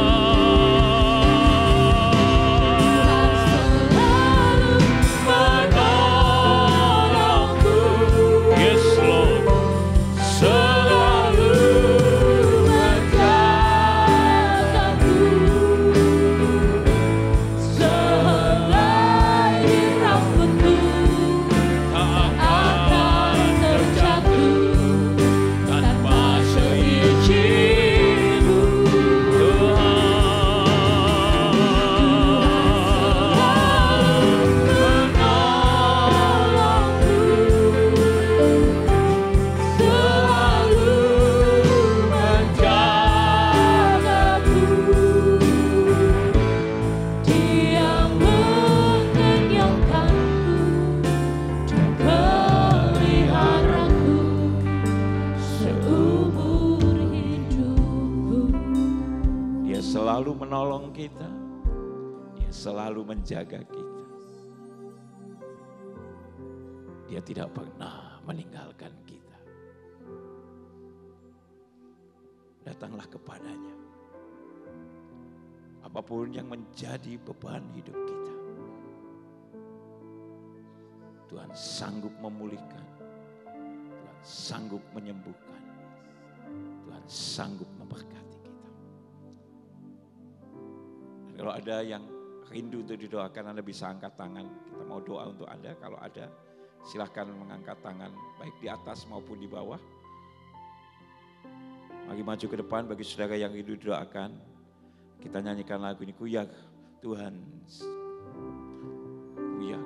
menolong kita, Dia selalu menjaga kita. Dia tidak pernah meninggalkan kita. Datanglah kepadanya. Apapun yang menjadi beban hidup kita, Tuhan sanggup memulihkan, Tuhan sanggup menyembuhkan, Tuhan sanggup memberkati kita. Dan kalau ada yang rindu untuk didoakan, Anda bisa angkat tangan. Kita mau doa untuk Anda. Kalau ada, silahkan mengangkat tangan baik di atas maupun di bawah. Mari maju ke depan bagi saudara yang rindu didoakan. Kita nyanyikan lagu ini, Kuyak Tuhan, Kuyak.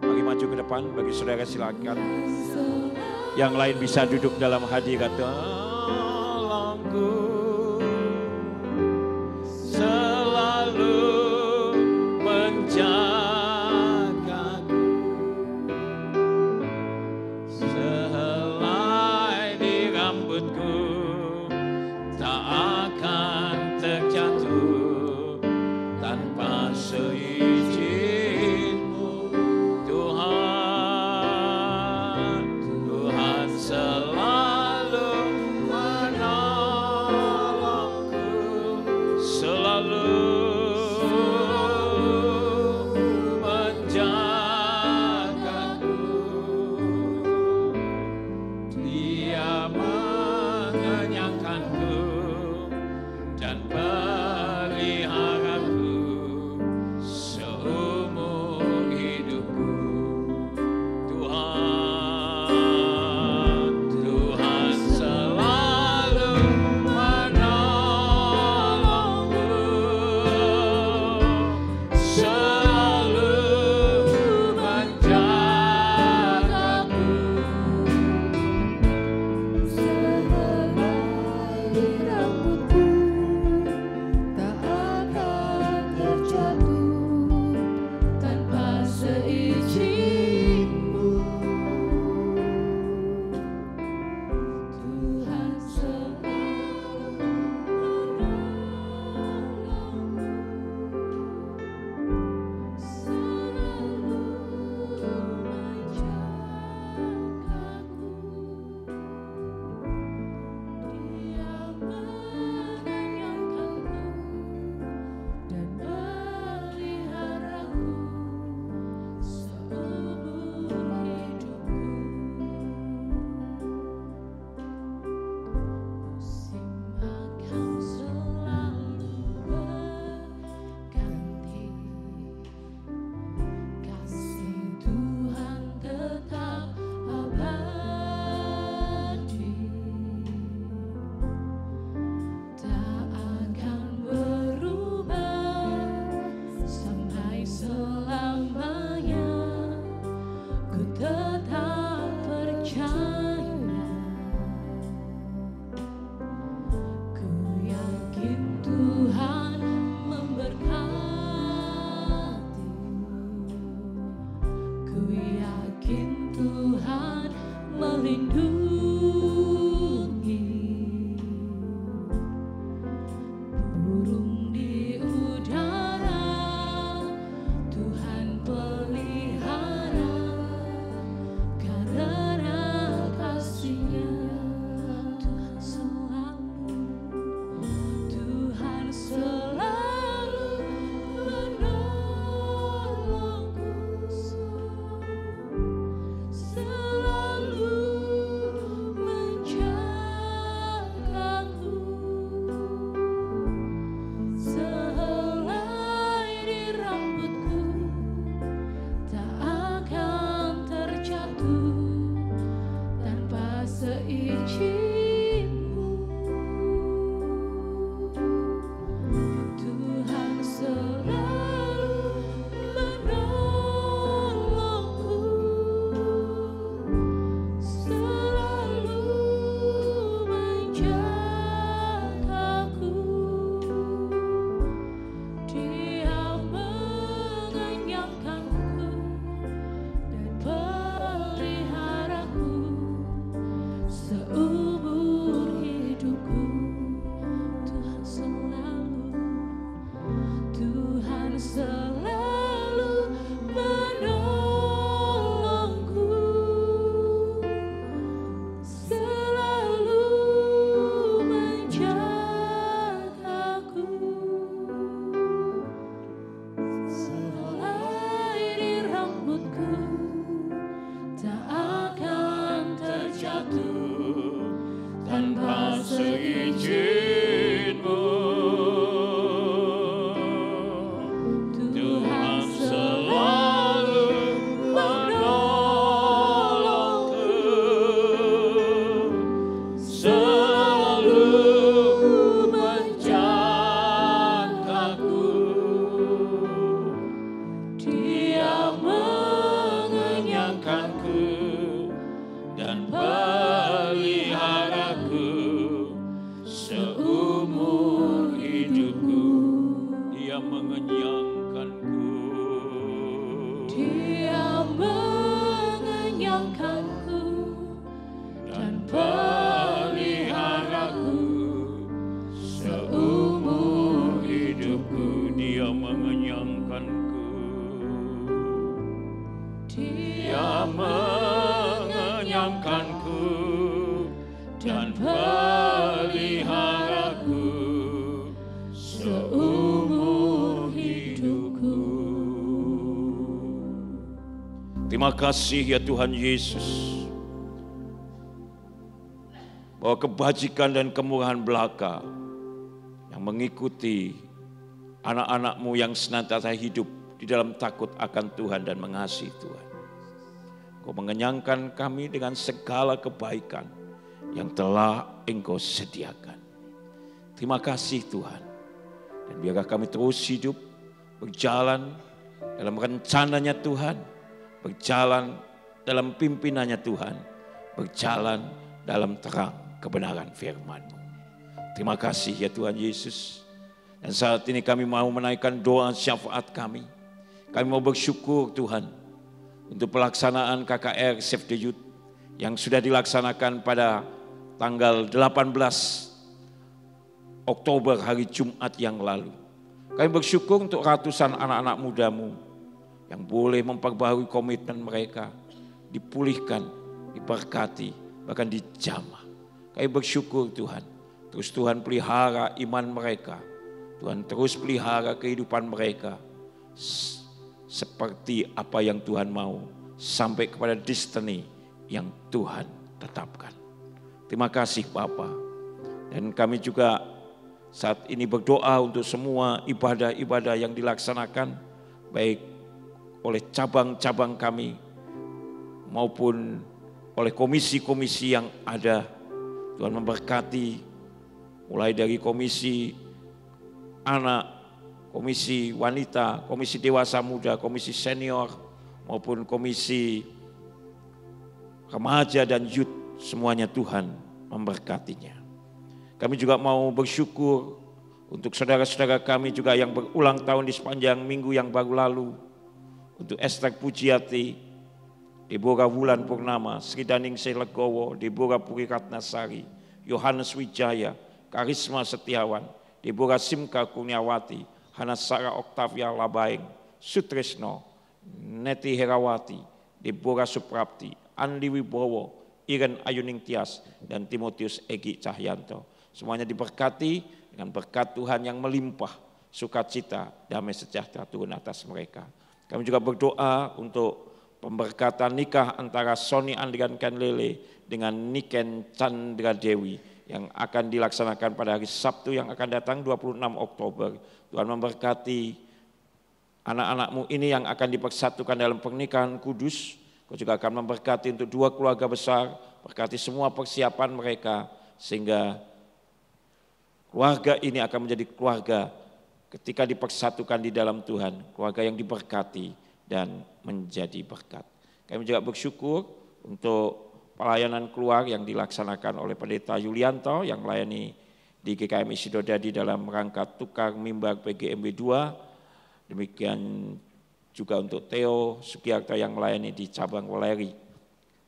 Mari maju ke depan bagi saudara, silakan. Yang lain bisa duduk dalam hadirat Allahku. Selalu menjagaku. Sehelai di rambutku tak akan terjatuh tanpa seizin-Mu, Tuhan. Tuhan selalu menolong. selalu menolongku, selalu menjagaku. Selai di rambutku tak akan terjatuh tanpa seizin-Mu. Tuhan selalu menolongku, selalu menjagaku. Dia mengenyangkanku dan peliharaku seumur hidupku. Dia mengenyangkanku. Dia mengenyangkanku dan peliharaku seumur hidupku. Dia mengenyangkanku. Dia mengenyangkanku dan peliharaku seumur hidupku. Terima kasih ya Tuhan Yesus, bahwa kebajikan dan kemurahan belaka yang mengikuti anak-anak-Mu yang senantiasa hidup di dalam takut akan Tuhan dan mengasihi Tuhan. Engkau mengenyangkan kami dengan segala kebaikan yang telah Engkau sediakan. Terima kasih Tuhan. Dan biarlah kami terus hidup, berjalan dalam rencananya Tuhan, berjalan dalam pimpinannya Tuhan, berjalan dalam terang kebenaran firman-Mu. Terima kasih ya Tuhan Yesus. Dan saat ini kami mau menaikkan doa syafaat kami. Kami mau bersyukur Tuhan untuk pelaksanaan KKR Save the Youth yang sudah dilaksanakan pada tanggal 18 Oktober hari Jumat yang lalu. Kami bersyukur untuk ratusan anak-anak muda-Mu yang boleh memperbaharui komitmen mereka, dipulihkan, diberkati, bahkan dijamah. Kami bersyukur Tuhan, terus Tuhan pelihara iman mereka, Tuhan terus pelihara kehidupan mereka seperti apa yang Tuhan mau, sampai kepada destiny yang Tuhan tetapkan. Terima kasih Bapa. Dan kami juga saat ini berdoa untuk semua ibadah-ibadah yang dilaksanakan, baik oleh cabang-cabang kami maupun oleh komisi-komisi yang ada. Tuhan memberkati mulai dari komisi anak, komisi wanita, komisi dewasa muda, komisi senior, maupun komisi remaja dan youth, semuanya Tuhan memberkatinya. Kami juga mau bersyukur untuk saudara-saudara kami juga yang berulang tahun di sepanjang minggu yang baru lalu. Untuk Esther Pujiati, Deborah Wulan Purnama, Sri Daningsih Legowo, Deborah Puri Ratnasari, Yohanes Wijaya, Karisma Setiawan, Deborah Simka Kurniawati, Hana Sarah Oktavia Labaeng, Sutresno, Neti Herawati, Deborah Suprapti, Andi Wibowo, Iren Ayuning Tias, dan Timotius Egi Cahyanto. Semuanya diberkati dengan berkat Tuhan yang melimpah, sukacita, damai sejahtera turun atas mereka. Kami juga berdoa untuk pemberkatan nikah antara Sony Andrian Kenlele dengan Niken Chandra Dewi yang akan dilaksanakan pada hari Sabtu yang akan datang 26 Oktober. Tuhan memberkati anak-anak-Mu ini yang akan dipersatukan dalam pernikahan kudus. Kau juga akan memberkati untuk dua keluarga besar, berkati semua persiapan mereka sehingga keluarga ini akan menjadi keluarga ketika dipersatukan di dalam Tuhan, keluarga yang diberkati dan menjadi berkat. Kami juga bersyukur untuk pelayanan keluar yang dilaksanakan oleh Pendeta Yulianto yang melayani di GKMI Sidodadi dalam rangka tukar mimbar PGMB 2. Demikian juga untuk Theo Sugiarto yang melayani di cabang Weleri.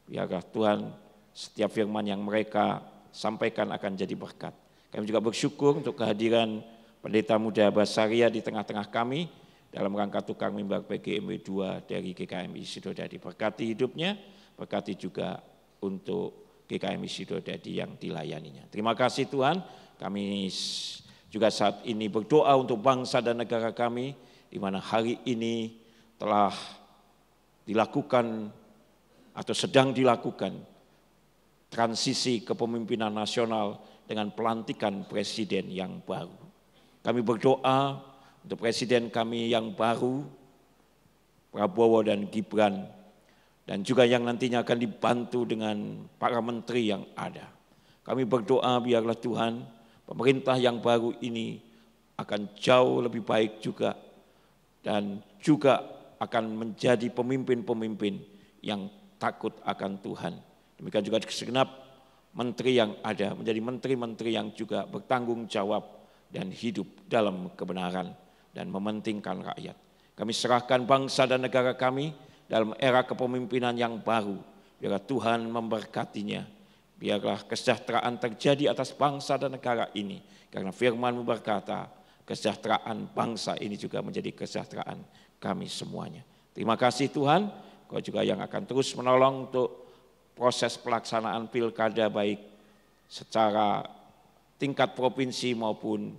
Biarlah Tuhan setiap firman yang mereka sampaikan akan jadi berkat. Kami juga bersyukur untuk kehadiran Pendeta Muda Basaria di tengah-tengah kami dalam rangka tukang mimbar PGMW 2 dari GKMI Sidodadi. Berkati hidupnya, berkati juga untuk GKMI Sidodadi yang dilayaninya. Terima kasih Tuhan, kami juga saat ini berdoa untuk bangsa dan negara kami, di mana hari ini telah dilakukan atau sedang dilakukan transisi kepemimpinan nasional dengan pelantikan presiden yang baru. Kami berdoa untuk presiden kami yang baru, Prabowo dan Gibran, dan juga yang nantinya akan dibantu dengan para menteri yang ada. Kami berdoa biarlah Tuhan, pemerintah yang baru ini akan jauh lebih baik juga, dan juga akan menjadi pemimpin-pemimpin yang takut akan Tuhan. Demikian juga segenap menteri yang ada menjadi menteri-menteri yang juga bertanggung jawab dan hidup dalam kebenaran dan mementingkan rakyat. Kami serahkan bangsa dan negara kami dalam era kepemimpinan yang baru. Biarlah Tuhan memberkatinya. Biarlah kesejahteraan terjadi atas bangsa dan negara ini. Karena firman-Mu berkata, kesejahteraan bangsa ini juga menjadi kesejahteraan kami semuanya. Terima kasih Tuhan, Kau juga yang akan terus menolong untuk proses pelaksanaan pilkada baik secara tingkat provinsi maupun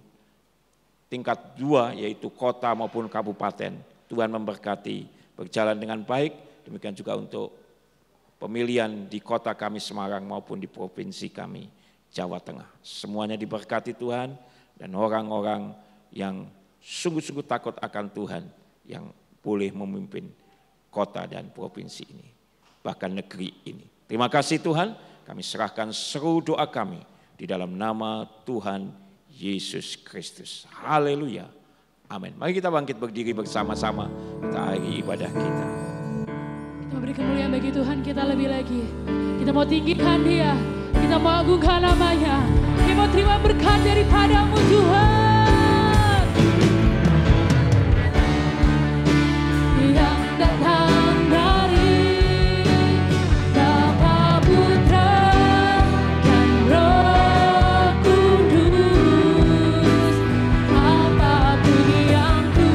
tingkat 2 yaitu kota maupun kabupaten. Tuhan memberkati berjalan dengan baik, demikian juga untuk pemilihan di kota kami Semarang maupun di provinsi kami Jawa Tengah. Semuanya diberkati Tuhan dan orang-orang yang sungguh-sungguh takut akan Tuhan yang boleh memimpin kota dan provinsi ini, bahkan negeri ini. Terima kasih Tuhan, kami serahkan seluruh doa kami di dalam nama Tuhan Yesus Kristus. Haleluya. Amin. Mari kita bangkit berdiri bersama-sama, kita akhiri ibadah kita. Kita memberi kemuliaan bagi Tuhan kita lebih lagi. Kita mau tinggikan Dia, kita mau agungkan namanya. Kita mau terima berkat daripada-Mu Tuhan. Yang datang dari Bapa, Putra, dan Roh Kudus. Apapun yang ku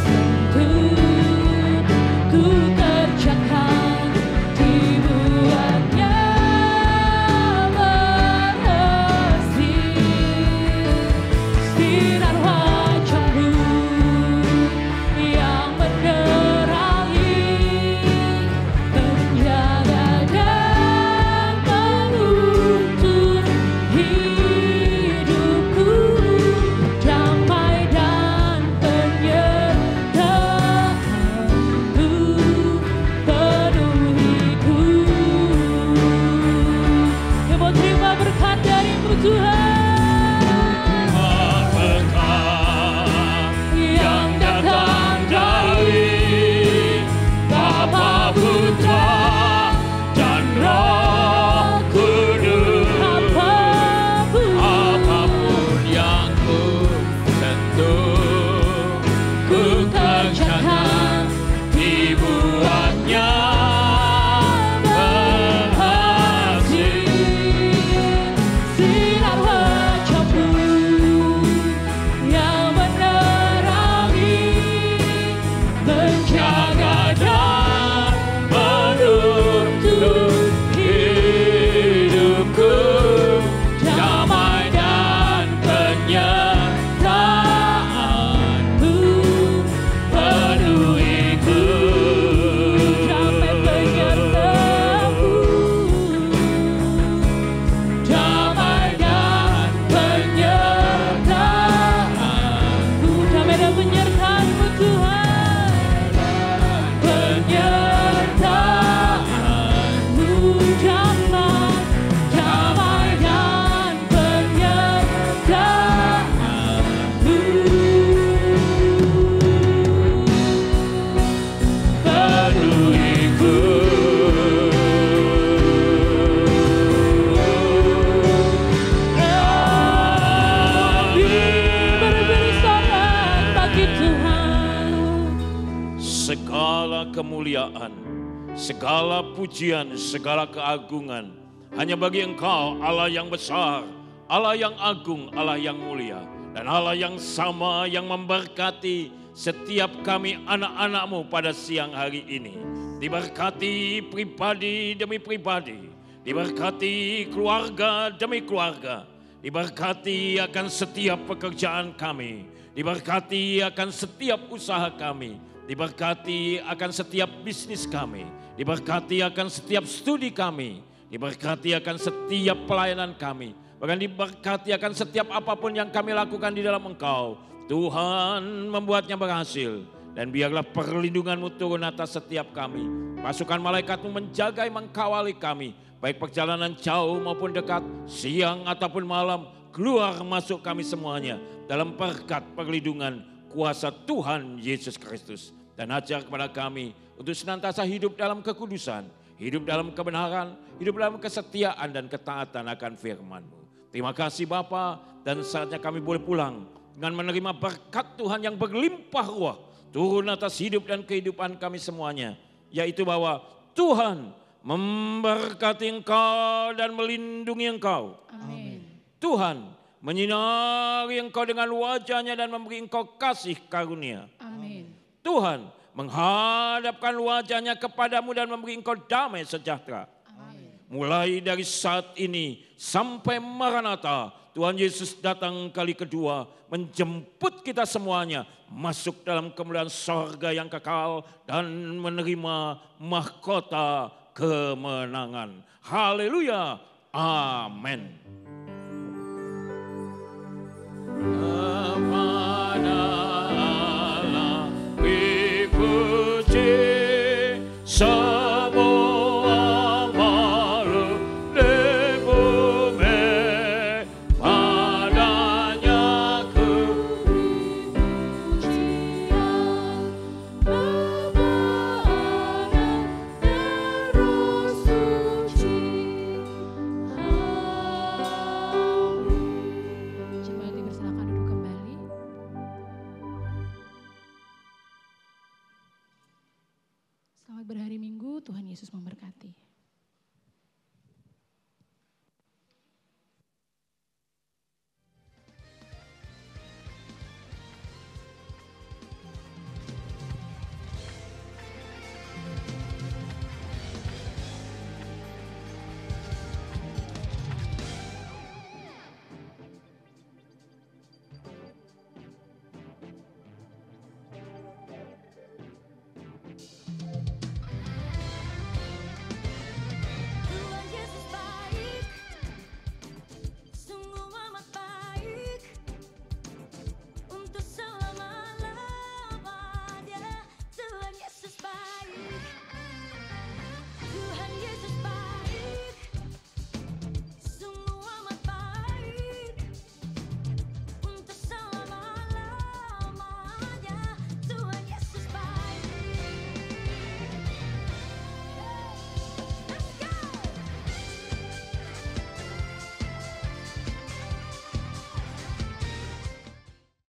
sentuh, ku kerjakan, dibuatnya berhasil. Sinar wajah-Mu yang menerangi, menjaga dan menuntun hidupku, damai dan penyertaan-Mu penuhiku. Yang mau terima berkat dari-Mu Tuhan, yang datang dari Bapa, Putra, dan Roh Kudus. Apapun yang ku sentuh, ku kerjakan, dibuatnya berhasil. Sinar wajah-Mu yang menerangi, menjaga dan menuntun hidupku, damai dan penyertaan-Mu penuhiku. Damai penyertaan-Mu, damai dan penyertaan-Mu, damai dan penyertaan-Mu Tuhan. Penyertaan-Mu, damai, damai dan penyertaan-Mu penuhiku. Beri sorak bagi Tuhan. Segala kemuliaan, segala pujian, segala keagungan hanya bagi Engkau, Allah yang besar, Allah yang agung, Allah yang mulia, dan Allah yang sama yang memberkati setiap kami anak-anak-Mu pada siang hari ini. Diberkati pribadi demi pribadi, diberkati keluarga demi keluarga, diberkati akan setiap pekerjaan kami, diberkati akan setiap usaha kami, diberkati akan setiap bisnis kami, diberkati akan setiap studi kami, diberkati akan setiap pelayanan kami, bahkan diberkati akan setiap apapun yang kami lakukan di dalam Engkau. Tuhan membuatnya berhasil, dan biarlah perlindungan-Mu turun atas setiap kami. Pasukan malaikat-Mu menjaga mengkawali kami, baik perjalanan jauh maupun dekat, siang ataupun malam, keluar masuk kami semuanya dalam berkat perlindungan kuasa Tuhan Yesus Kristus. Dan ajar kepada kami untuk senantiasa hidup dalam kekudusan, hidup dalam kebenaran, hidup dalam kesetiaan dan ketaatan akan firman-Mu. Terima kasih Bapa, dan saatnya kami boleh pulang dengan menerima berkat Tuhan yang berlimpah ruah turun atas hidup dan kehidupan kami semuanya. Yaitu bahwa Tuhan memberkati engkau dan melindungi engkau. Amin. Tuhan menyinari engkau dengan wajah-Nya dan memberi engkau kasih karunia. Amin. Tuhan menghadapkan wajah-Nya kepadamu dan memberi engkau damai sejahtera. Amin. Mulai dari saat ini sampai Maranatha, Tuhan Yesus datang kali kedua menjemput kita semuanya masuk dalam kemuliaan sorga yang kekal dan menerima mahkota kemenangan. Haleluya. Amin. Kepada Allah dipuji semua makhluk di bumi, padanya Pujian kepada terus suci. Jemaat dipersilakan duduk kembali. Selamat berhari Minggu, Tuhan Yesus memberkati.